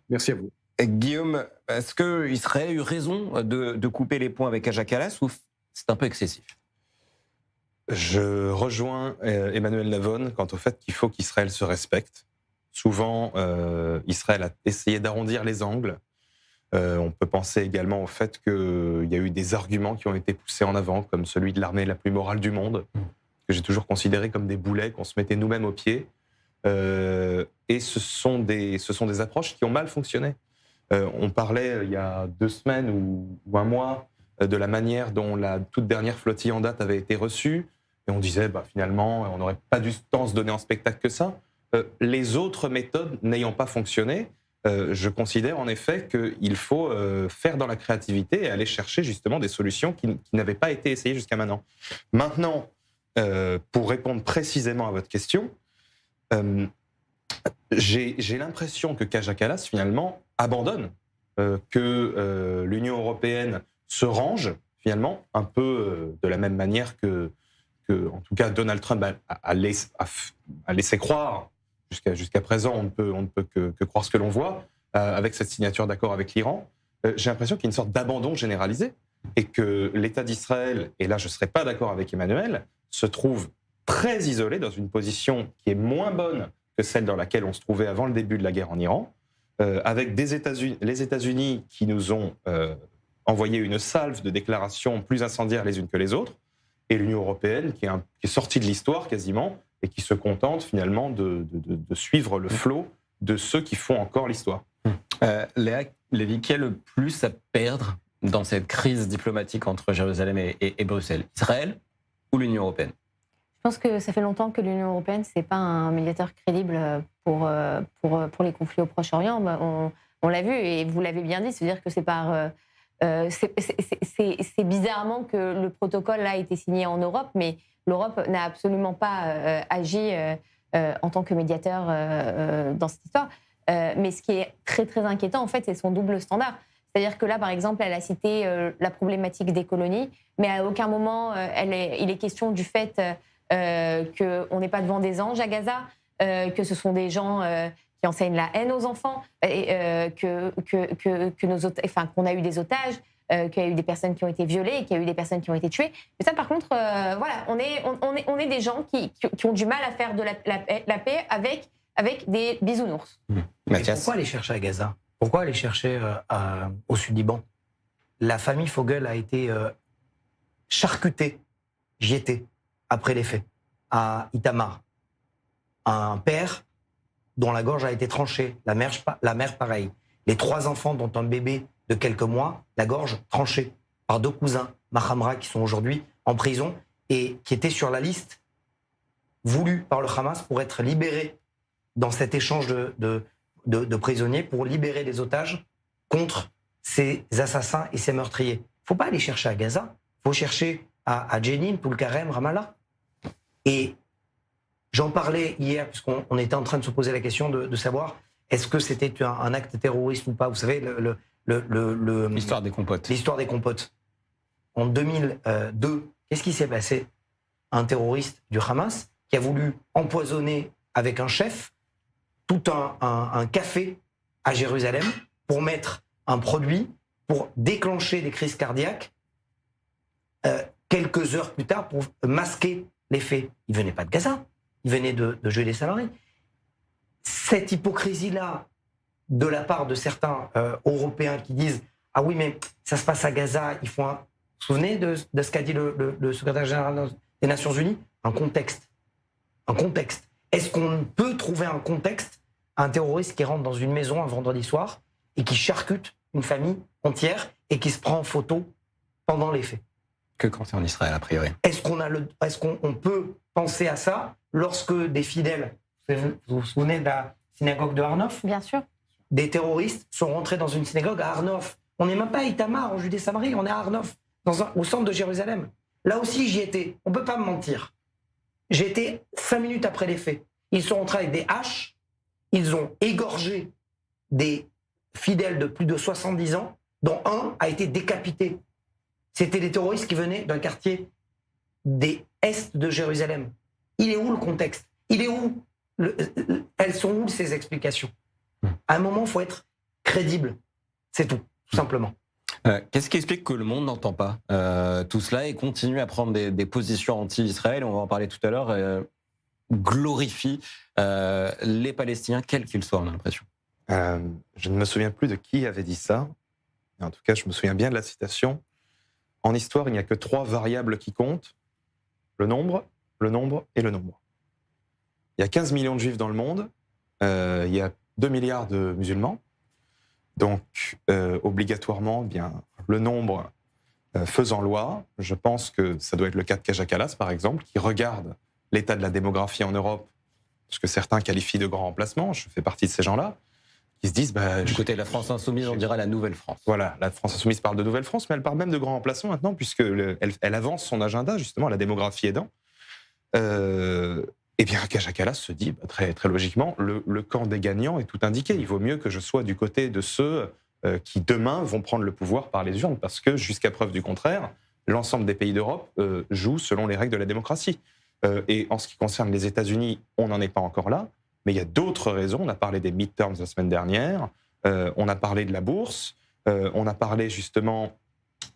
Merci à vous. Guillaume, est-ce qu'Israël a eu raison de couper les ponts avec Kaja Kallas ou c'est un peu excessif? Je rejoins Emmanuel Navon quant au fait qu'il faut qu'Israël se respecte. Souvent, Israël a essayé d'arrondir les angles. On peut penser également au fait qu'il y a eu des arguments qui ont été poussés en avant, comme celui de l'armée la plus morale du monde, que j'ai toujours considéré comme des boulets qu'on se mettait nous-mêmes aux pieds. Et ce sont des approches qui ont mal fonctionné. On parlait il y a 2 semaines ou un mois de la manière dont la toute dernière flottille en date avait été reçue. Et on disait, finalement, on n'aurait pas dû tant se donner en spectacle que ça. Les autres méthodes n'ayant pas fonctionné, je considère en effet qu'il faut faire dans la créativité et aller chercher justement des solutions qui n'avaient pas été essayées jusqu'à maintenant. Maintenant, pour répondre précisément à votre question, j'ai l'impression que Kaja Kallas finalement abandonne, que l'Union européenne se range finalement un peu de la même manière que en tout cas Donald Trump a laissé croire. Jusqu'à présent, on ne peut que croire ce que l'on voit, avec cette signature d'accord avec l'Iran. J'ai l'impression qu'il y a une sorte d'abandon généralisé et que l'État d'Israël, et là je ne serais pas d'accord avec Emmanuel, se trouve très isolé dans une position qui est moins bonne que celle dans laquelle on se trouvait avant le début de la guerre en Iran, avec les États-Unis qui nous ont envoyé une salve de déclarations plus incendiaires les unes que les autres, et l'Union européenne qui est sortie de l'histoire quasiment, et qui se contente finalement de suivre le flot de ceux qui font encore l'histoire. Léa Lévy, qui a le plus à perdre dans cette crise diplomatique entre Jérusalem et Bruxelles? Israël ou l'Union européenne? Je pense que ça fait longtemps que l'Union européenne, ce n'est pas un médiateur crédible pour les conflits au Proche-Orient. On l'a vu, et vous l'avez bien dit, c'est-à-dire que c'est par... c'est bizarrement que le protocole a été signé en Europe, mais l'Europe n'a absolument pas agi en tant que médiateur dans cette histoire. Mais ce qui est très, très inquiétant, en fait, c'est son double standard. C'est-à-dire que là, par exemple, elle a cité la problématique des colonies, mais à aucun moment, il est question du fait qu'on n'est pas devant des anges à Gaza, que ce sont des gens qui enseignent la haine aux enfants, et qu'on a eu des otages, qu'il y a eu des personnes qui ont été violées, qu'il y a eu des personnes qui ont été tuées. Mais ça, par contre, voilà, on est des gens qui ont du mal à faire de la paix avec des bisounours. Mathias. Pourquoi aller chercher à Gaza? Pourquoi aller chercher au Sud-Liban? La famille Fogel a été charcutée, jetée, après les faits, à Itamar. Un père dont la gorge a été tranchée, la mère pareil. Les 3 enfants, dont un bébé de quelques mois, la gorge tranchée par 2 cousins, Mahamra, qui sont aujourd'hui en prison et qui étaient sur la liste voulue par le Hamas pour être libérés dans cet échange de prisonniers, pour libérer des otages contre ces assassins et ces meurtriers. Il ne faut pas aller chercher à Gaza, il faut chercher à Jenin, Tulkarem, Ramallah. Et j'en parlais hier, puisqu'on était en train de se poser la question de savoir est-ce que c'était un acte terroriste ou pas. Vous savez, l'histoire des compotes. L'histoire des compotes. En 2002, qu'est-ce qui s'est passé? Un terroriste du Hamas qui a voulu empoisonner avec un chef tout un café à Jérusalem pour mettre un produit pour déclencher des crises cardiaques quelques heures plus tard pour masquer les faits. Il ne venait pas de Gaza, il venait de Judée-Samarie. Cette hypocrisie-là, de la part de certains Européens qui disent « Ah oui, mais ça se passe à Gaza, il faut un... » Vous vous souvenez de ce qu'a dit le secrétaire général des Nations Unies? Un contexte. Un contexte. Est-ce qu'on peut trouver un contexte à un terroriste qui rentre dans une maison un vendredi soir et qui charcute une famille entière et qui se prend en photo pendant les faits? Que quand c'est en Israël, a priori. Est-ce qu'on peut penser à ça lorsque des fidèles, vous vous souvenez de la synagogue de Arnof? Bien sûr. Des terroristes sont rentrés dans une synagogue à Arnof. On n'est même pas à Itamar, en Judée-Samarie, on est à Arnof, au centre de Jérusalem. Là aussi, j'y étais. On ne peut pas me mentir. J'ai été 5 minutes après les faits. Ils sont rentrés avec des haches ils ont égorgé des fidèles de plus de 70 ans, dont un a été décapité. C'était des terroristes qui venaient d'un quartier des Est de Jérusalem. Il est où le contexte? Il est où elles sont où ces explications? À un moment, il faut être crédible. C'est tout simplement. Qu'est-ce qui explique que le monde n'entend pas tout cela et continue à prendre des positions anti-Israël? On va en parler tout à l'heure. Glorifie les Palestiniens, quels qu'ils soient, on a l'impression. Je ne me souviens plus de qui avait dit ça. En tout cas, je me souviens bien de la citation. En histoire, il n'y a que 3 variables qui comptent. Le nombre et le nombre. Il y a 15 millions de juifs dans le monde. Il y a 2 milliards de musulmans. Donc, obligatoirement, bien, le nombre faisant loi, je pense que ça doit être le cas de Kaja Kallas, par exemple, qui regarde l'état de la démographie en Europe, ce que certains qualifient de grand remplacement, je fais partie de ces gens-là, qui se disent... du côté de la France insoumise, on dirait la Nouvelle France. Voilà, la France insoumise parle de Nouvelle France, mais elle parle même de grand remplacement maintenant, puisqu'elle avance son agenda, justement, la démographie aidant. Eh bien, Kaja Kallas se dit, très, très logiquement, le camp des gagnants est tout indiqué. Il vaut mieux que je sois du côté de ceux qui, demain, vont prendre le pouvoir par les urnes, parce que, jusqu'à preuve du contraire, l'ensemble des pays d'Europe jouent selon les règles de la démocratie. Et en ce qui concerne les États-Unis, on n'en est pas encore là, mais il y a d'autres raisons. On a parlé des midterms la semaine dernière, on a parlé de la bourse, on a parlé justement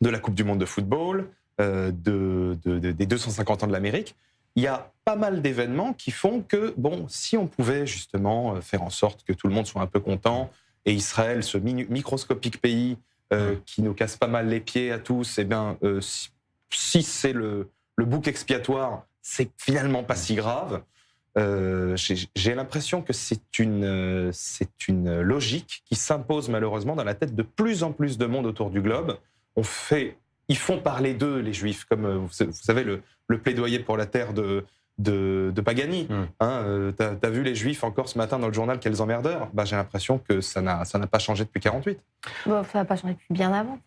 de la Coupe du Monde de football, des 250 ans de l'Amérique. Il y a pas mal d'événements qui font que, bon, si on pouvait justement faire en sorte que tout le monde soit un peu content, et Israël, ce microscopique pays qui nous casse pas mal les pieds à tous, eh bien, si c'est le bouc expiatoire, c'est finalement pas si grave. J'ai l'impression que c'est une logique qui s'impose malheureusement dans la tête de plus en plus de monde autour du globe. Ils font parler d'eux, les Juifs, comme vous savez le plaidoyer pour la terre de Pagani. T'as vu les Juifs encore ce matin dans le journal, quels emmerdeurs. J'ai l'impression que ça n'a pas changé depuis 48. Ça n'a pas changé depuis bien avant.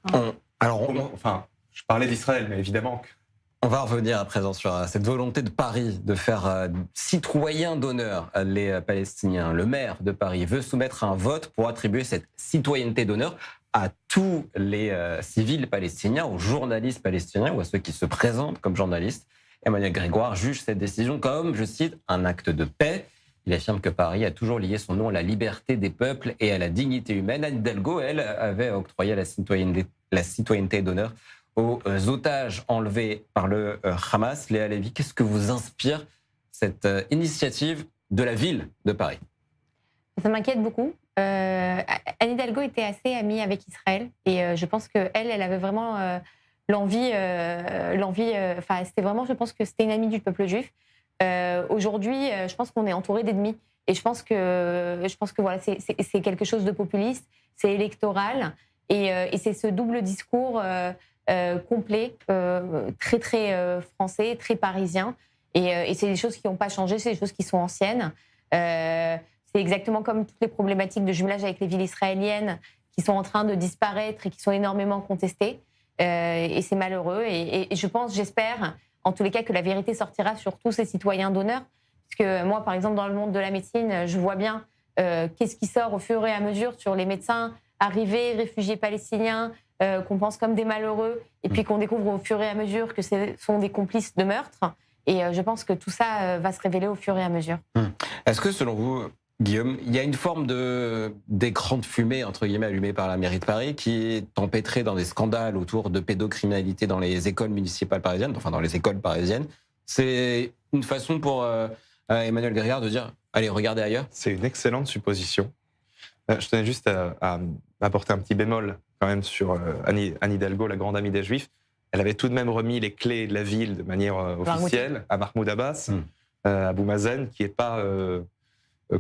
Je parlais d'Israël, mais évidemment que... On va revenir à présent sur cette volonté de Paris de faire citoyens d'honneur les Palestiniens. Le maire de Paris veut soumettre un vote pour attribuer cette citoyenneté d'honneur à tous les civils palestiniens, aux journalistes palestiniens ou à ceux qui se présentent comme journalistes. Emmanuel Grégoire juge cette décision comme, je cite, un acte de paix. Il affirme que Paris a toujours lié son nom à la liberté des peuples et à la dignité humaine. Anne Hidalgo, elle, avait octroyé la citoyenneté d'honneur aux otages enlevés par le Hamas. Léa Lévy, qu'est-ce que vous inspire cette initiative de la ville de Paris? Ça m'inquiète beaucoup. Anne Hidalgo était assez amie avec Israël et je pense qu'elle avait vraiment l'envie. C'était vraiment, je pense que c'était une amie du peuple juif. Aujourd'hui, je pense qu'on est entouré d'ennemis et je pense que voilà, c'est quelque chose de populiste, c'est électoral et c'est ce double discours complet, très très français, très parisien. Et c'est des choses qui n'ont pas changé, c'est des choses qui sont anciennes. C'est exactement comme toutes les problématiques de jumelage avec les villes israéliennes qui sont en train de disparaître et qui sont énormément contestées. Et c'est malheureux. Et j'espère, en tous les cas, que la vérité sortira sur tous ces citoyens d'honneur. Parce que moi, par exemple, dans le monde de la médecine, je vois bien qu'est-ce qui sort au fur et à mesure sur les médecins arrivés, réfugiés palestiniens, qu'on pense comme des malheureux, et puis qu'on découvre au fur et à mesure que ce sont des complices de meurtre. Et je pense que tout ça va se révéler au fur et à mesure. Est-ce que, selon vous, Guillaume, il y a une forme d'écran de fumée, entre guillemets, allumé par la mairie de Paris, qui est empêtrée dans des scandales autour de pédocriminalité dans les écoles municipales parisiennes, enfin dans les écoles parisiennes? C'est une façon pour Emmanuel Grégoire de dire « Allez, regardez ailleurs ». C'est une excellente supposition. Je tenais juste à apporter un petit bémol quand même sur Anne Hidalgo, la grande amie des Juifs. Elle avait tout de même remis les clés de la ville de manière officielle à Mahmoud Abbas, à Abou Mazen, qui n'est pas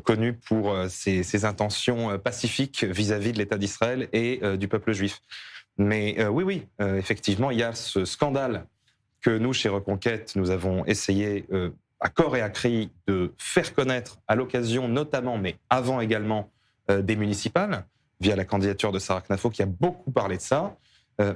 connu pour ses intentions pacifiques vis-à-vis de l'État d'Israël et du peuple juif. Mais oui, effectivement, il y a ce scandale que nous, chez Reconquête, nous avons essayé à corps et à cri de faire connaître à l'occasion notamment, mais avant également, des municipales, via la candidature de Sarah Knafo, qui a beaucoup parlé de ça.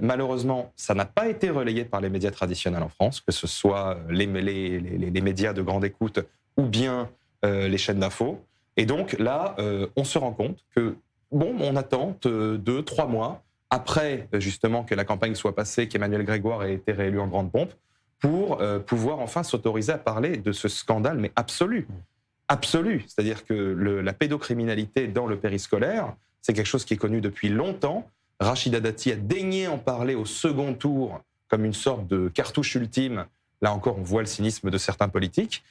Malheureusement, ça n'a pas été relayé par les médias traditionnels en France, que ce soit les médias de grande écoute ou bien les chaînes d'infos. Et donc là, on se rend compte que, on attend 2-3 mois après justement que la campagne soit passée, qu'Emmanuel Grégoire ait été réélu en grande pompe, pour pouvoir enfin s'autoriser à parler de ce scandale, mais absolu. Absolu. C'est-à-dire que la pédocriminalité dans le périscolaire, c'est quelque chose qui est connu depuis longtemps. Rachida Dati a daigné en parler au second tour comme une sorte de cartouche ultime. Là encore, on voit le cynisme de certains politiques.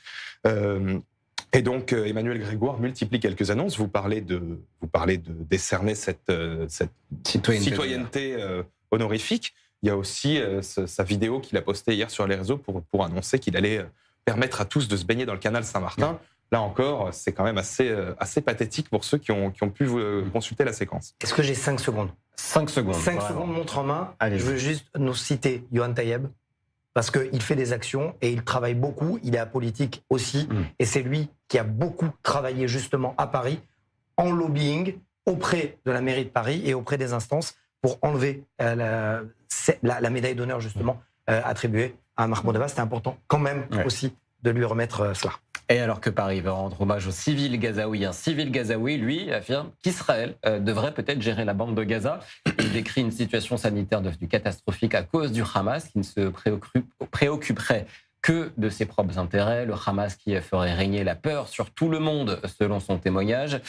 Et donc, Emmanuel Grégoire multiplie quelques annonces. Vous parlez de décerner cette citoyenneté honorifique. Il y a aussi sa vidéo qu'il a postée hier sur les réseaux pour annoncer qu'il allait permettre à tous de se baigner dans le canal Saint-Martin. Là encore, c'est quand même assez pathétique pour ceux qui ont pu consulter la séquence. Est-ce que j'ai 5 secondes? 5 secondes. 5 secondes, montre en main. Allez, je veux juste nous citer Yohann Tayeb, parce qu'il fait des actions et il travaille beaucoup, il est apolitique aussi, et c'est lui qui a beaucoup travaillé justement à Paris, en lobbying, auprès de la mairie de Paris et auprès des instances, pour enlever la médaille d'honneur justement attribuée à Mahmoud Abbas. C'était important quand même aussi de lui remettre cela. Et alors que Paris va rendre hommage aux civils gazaouis, un civil gazaoui, lui, affirme qu'Israël devrait peut-être gérer la bande de Gaza. Il décrit une situation sanitaire devenue catastrophique à cause du Hamas, qui ne se préoccuperait que de ses propres intérêts. Le Hamas qui ferait régner la peur sur tout le monde, selon son témoignage.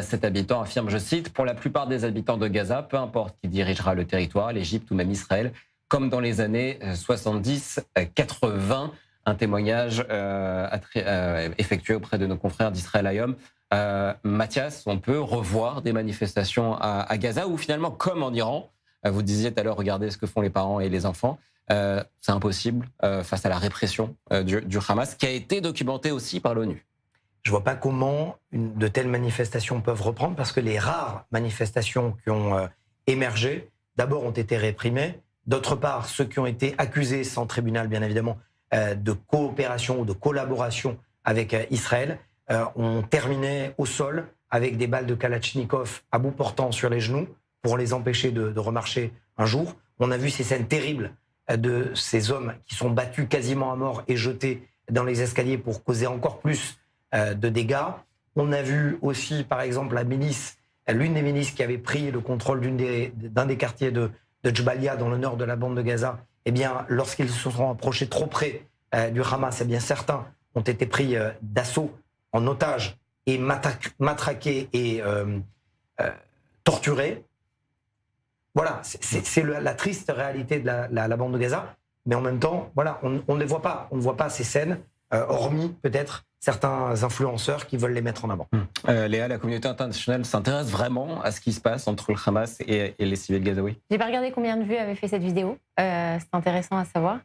Cet habitant affirme, je cite, « Pour la plupart des habitants de Gaza, peu importe qui dirigera le territoire, l'Égypte ou même Israël, comme dans les années 70-80, un témoignage effectué auprès de nos confrères d'Israël Hayom. Mathias, on peut revoir des manifestations à Gaza où finalement, comme en Iran, vous disiez tout à l'heure, regardez ce que font les parents et les enfants, c'est impossible face à la répression du Hamas, qui a été documentée aussi par l'ONU. Je ne vois pas comment de telles manifestations peuvent reprendre, parce que les rares manifestations qui ont émergé, d'abord ont été réprimées, d'autre part, ceux qui ont été accusés sans tribunal, bien évidemment, de coopération ou de collaboration avec Israël, ont terminé au sol avec des balles de Kalachnikov à bout portant sur les genoux pour les empêcher de remarcher un jour. On a vu ces scènes terribles de ces hommes qui sont battus quasiment à mort et jetés dans les escaliers pour causer encore plus de dégâts. On a vu aussi, par exemple, la milice, l'une des milices qui avait pris le contrôle d'un des quartiers de Djbalia, dans le nord de la bande de Gaza. Eh bien, lorsqu'ils se sont approchés trop près du Hamas, eh bien, certains ont été pris d'assaut, en otage, et matraqués et torturés. Voilà, c'est la triste réalité de la bande de Gaza. Mais en même temps, voilà, on ne les voit pas. On ne voit pas ces scènes, hormis peut-être certains influenceurs qui veulent les mettre en avant. Léa, la communauté internationale s'intéresse vraiment à ce qui se passe entre le Hamas et les civils gazaouis? J'ai pas regardé combien de vues avait fait cette vidéo. C'est intéressant à savoir.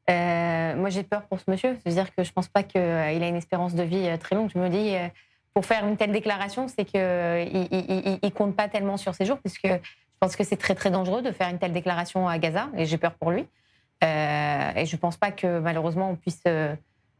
Moi, j'ai peur pour ce monsieur. C'est-à-dire que je pense pas qu'il a une espérance de vie très longue. Je me dis, pour faire une telle déclaration, c'est qu'il ne compte pas tellement sur ses jours, puisque je pense que c'est très, très dangereux de faire une telle déclaration à Gaza, et j'ai peur pour lui. Et je pense pas que, malheureusement, on puisse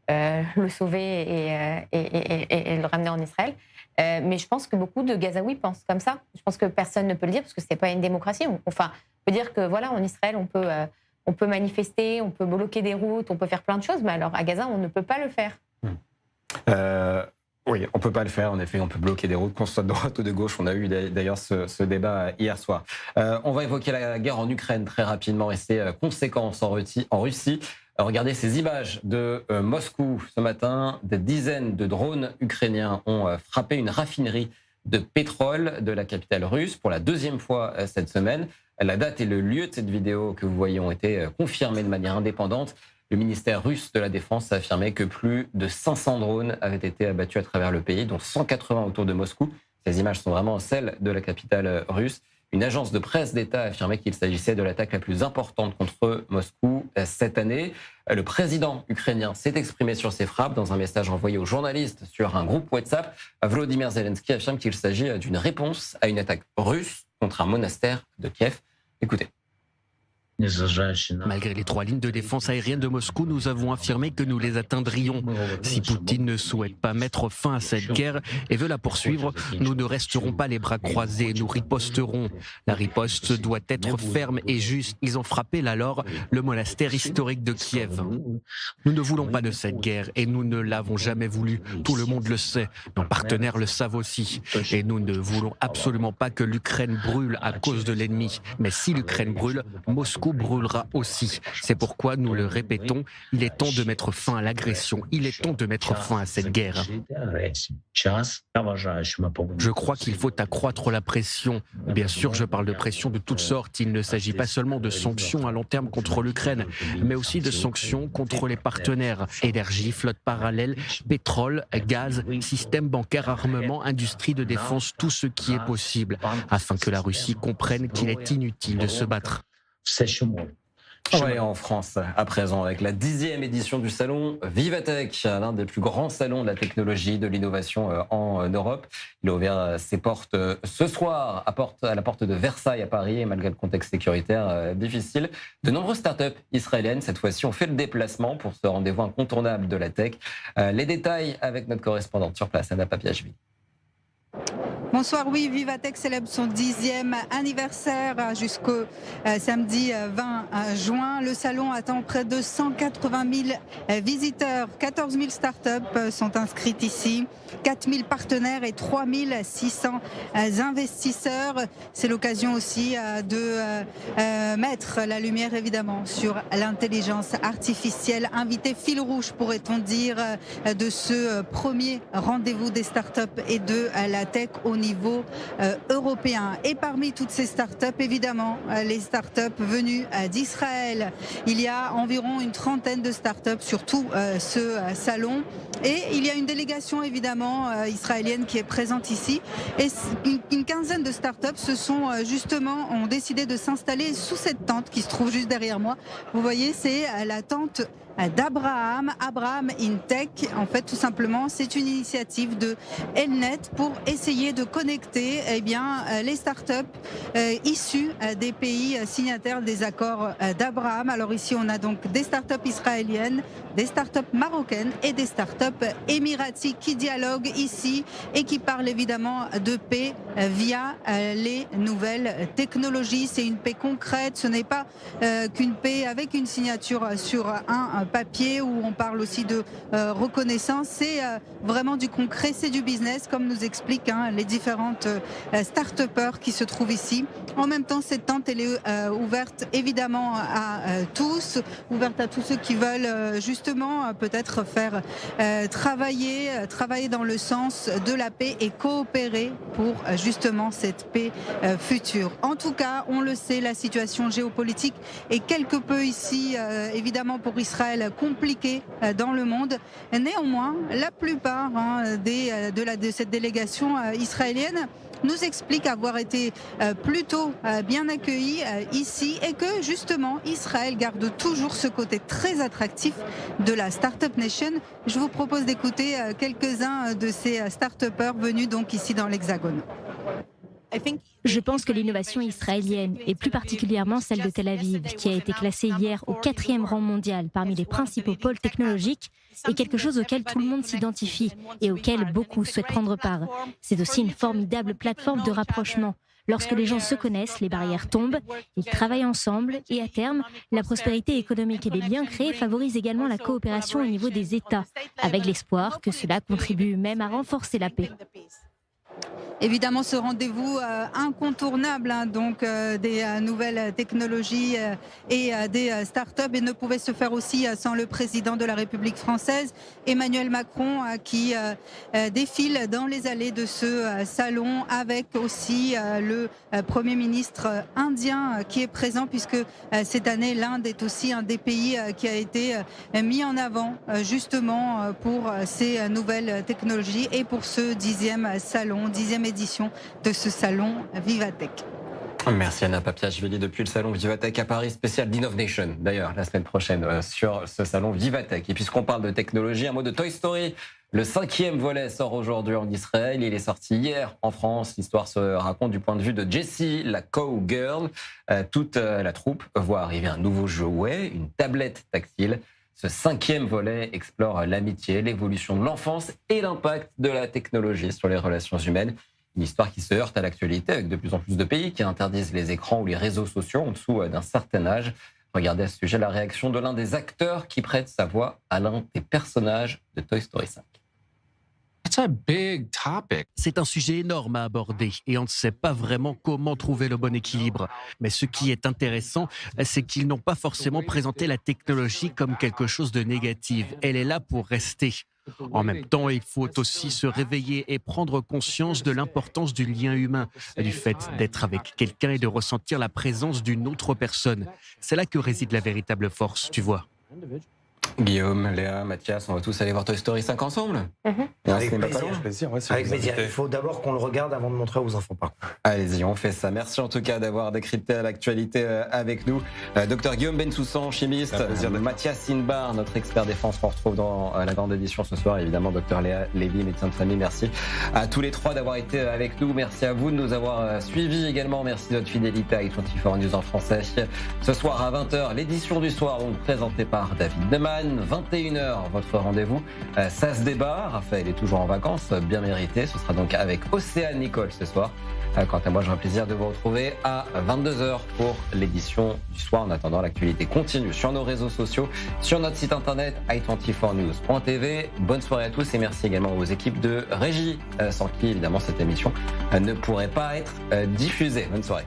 le sauver et le ramener en Israël. Mais je pense que beaucoup de Gazaouis pensent comme ça. Je pense que personne ne peut le dire, parce que c'est pas une démocratie. Enfin, on peut dire que, voilà, en Israël, on peut manifester, on peut bloquer des routes, on peut faire plein de choses, mais alors à Gaza, on ne peut pas le faire. Oui, on ne peut pas le faire, en effet, on peut bloquer des routes, qu'on soit de droite ou de gauche. On a eu d'ailleurs ce débat hier soir. On va évoquer la guerre en Ukraine très rapidement et ses conséquences en Russie. Regardez ces images de Moscou ce matin. Des dizaines de drones ukrainiens ont frappé une raffinerie de pétrole de la capitale russe pour la deuxième fois cette semaine. La date et le lieu de cette vidéo que vous voyez ont été confirmés de manière indépendante. Le ministère russe de la Défense a affirmé que plus de 500 drones avaient été abattus à travers le pays, dont 180 autour de Moscou. Ces images sont vraiment celles de la capitale russe. Une agence de presse d'État a affirmé qu'il s'agissait de l'attaque la plus importante contre Moscou cette année. Le président ukrainien s'est exprimé sur ces frappes dans un message envoyé aux journalistes sur un groupe WhatsApp. Volodymyr Zelensky affirme qu'il s'agit d'une réponse à une attaque russe contre un monastère de Kiev. Écoutez. Malgré les 3 lignes de défense aérienne de Moscou, nous avons affirmé que nous les atteindrions. Si Poutine ne souhaite pas mettre fin à cette guerre et veut la poursuivre, nous ne resterons pas les bras croisés, nous riposterons. La riposte doit être ferme et juste. Ils ont frappé alors le monastère historique de Kiev. Nous ne voulons pas de cette guerre et nous ne l'avons jamais voulu. Tout le monde le sait, nos partenaires le savent aussi. Et nous ne voulons absolument pas que l'Ukraine brûle à cause de l'ennemi. Mais si l'Ukraine brûle, Moscou brûlera aussi. C'est pourquoi nous le répétons, il est temps de mettre fin à l'agression. Il est temps de mettre fin à cette guerre. Je crois qu'il faut accroître la pression. Bien sûr, je parle de pression de toutes sortes. Il ne s'agit pas seulement de sanctions à long terme contre l'Ukraine, mais aussi de sanctions contre les partenaires. Énergie, flotte parallèle, pétrole, gaz, système bancaire, armement, industrie de défense, tout ce qui est possible, afin que la Russie comprenne qu'il est inutile de se battre. Ouais, en France, à présent, avec la 10e édition du salon Vivatech, l'un des plus grands salons de la technologie, de l'innovation en Europe. Il a ouvert ses portes ce soir à la porte de Versailles à Paris, et malgré le contexte sécuritaire difficile, de nombreuses startups israéliennes, cette fois-ci, ont fait le déplacement pour ce rendez-vous incontournable de la tech. Les détails avec notre correspondante sur place, Anna Papiachvili. Bonsoir, oui, Vivatech célèbre son 10e anniversaire jusqu'au samedi 20 juin. Le salon attend près de 180 000 visiteurs. 14 000 startups sont inscrites ici, 4 000 partenaires et 3 600 investisseurs. C'est l'occasion aussi de mettre la lumière évidemment sur l'intelligence artificielle. Invité fil rouge, pourrait-on dire, de ce premier rendez-vous des startups et de la tech au niveau européen. Et parmi toutes ces startups, évidemment, les startups venues d'Israël. Il y a environ une trentaine de startups sur tout ce salon. Et il y a une délégation évidemment israélienne qui est présente ici. Et une quinzaine de startups ont décidé de s'installer sous cette tente qui se trouve juste derrière moi. Vous voyez, c'est la tente d'Abraham, Abraham in Tech. En fait, tout simplement, c'est une initiative de Elnet pour essayer de connecter les startups issues des pays signataires des accords d'Abraham. Alors ici, on a donc des startups israéliennes, des startups marocaines et des startups émiraties qui dialoguent ici et qui parlent évidemment de paix via les nouvelles technologies. C'est une paix concrète, ce n'est pas qu'une paix avec une signature sur un papier où on parle aussi de reconnaissance. C'est vraiment du concret, c'est du business, comme nous expliquent les différentes start-upers qui se trouvent ici. En même temps, cette tente, elle est ouverte évidemment à tous, ouverte à tous ceux qui veulent justement peut-être faire travailler dans le sens de la paix et coopérer pour justement cette paix future. En tout cas, on le sait, la situation géopolitique est quelque peu ici, évidemment pour Israël, compliquée dans le monde. Néanmoins, la plupart de cette délégation israélienne nous explique avoir été plutôt bien accueillis ici et que justement Israël garde toujours ce côté très attractif de la Startup Nation. Je vous propose d'écouter quelques-uns de ces start-upers venus donc ici dans l'Hexagone. Je pense que l'innovation israélienne, et plus particulièrement celle de Tel Aviv, qui a été classée hier au 4e rang mondial parmi les principaux pôles technologiques, est quelque chose auquel tout le monde s'identifie et auquel beaucoup souhaitent prendre part. C'est aussi une formidable plateforme de rapprochement. Lorsque les gens se connaissent, les barrières tombent, ils travaillent ensemble et à terme, la prospérité économique et les liens créés favorisent également la coopération au niveau des États, avec l'espoir que cela contribue même à renforcer la paix. Évidemment, ce rendez-vous incontournable des nouvelles technologies et des startups et ne pouvait se faire aussi sans le président de la République française, Emmanuel Macron, qui défile dans les allées de ce salon avec aussi le Premier ministre indien qui est présent puisque cette année, l'Inde est aussi un des pays qui a été mis en avant justement pour ces nouvelles technologies et pour ce 10e salon, 10e édition de ce salon Vivatech. Merci Anna Papiachvili depuis le salon Vivatech à Paris, spécial d'Innovation d'ailleurs la semaine prochaine sur ce salon Vivatech. Et puisqu'on parle de technologie, un mot de Toy Story Le 5e volet sort aujourd'hui en Israël. Il est sorti hier en France. L'histoire se raconte du point de vue de Jessie, la cowgirl. Toute la troupe voit arriver un nouveau jouet, une tablette tactile. Ce 5e volet explore l'amitié, l'évolution de l'enfance et l'impact de la technologie sur les relations humaines. Une histoire qui se heurte à l'actualité avec de plus en plus de pays qui interdisent les écrans ou les réseaux sociaux en dessous d'un certain âge. Regardez à ce sujet la réaction de l'un des acteurs qui prête sa voix à l'un des personnages de Toy Story 5. C'est un sujet énorme à aborder et on ne sait pas vraiment comment trouver le bon équilibre. Mais ce qui est intéressant, c'est qu'ils n'ont pas forcément présenté la technologie comme quelque chose de négatif. Elle est là pour rester. En même temps, il faut aussi se réveiller et prendre conscience de l'importance du lien humain, du fait d'être avec quelqu'un et de ressentir la présence d'une autre personne. C'est là que réside la véritable force, tu vois. Guillaume, Léa, Mathias, on va tous aller voir Toy Story 5 ensemble. Avec plaisir. Avec plaisir. Il faut d'abord qu'on le regarde avant de montrer aux enfants. Allez-y, on fait ça. Merci en tout cas d'avoir décrypté l'actualité avec nous. Docteur Guillaume Bensoussan, chimiste. Mathias Inbar, notre expert défense, qu'on retrouve dans la grande édition ce soir. Évidemment, docteur Léa Lévy, médecin de famille. Merci à tous les trois d'avoir été avec nous. Merci à vous de nous avoir suivis également. Merci de votre fidélité à i24 News en français. Ce soir à 20h, l'édition du soir, donc présentée par David Neumann. 21h, votre rendez-vous. Ça se débat. Raphaël est toujours en vacances, bien mérité. Ce sera donc avec Océane Nicole ce soir. Quant à moi, j'aurai le plaisir de vous retrouver à 22h pour l'édition du soir. En attendant, l'actualité continue sur nos réseaux sociaux, sur notre site internet i24news.tv. Bonne soirée à tous et merci également aux équipes de régie, sans qui évidemment cette émission ne pourrait pas être diffusée. Bonne soirée.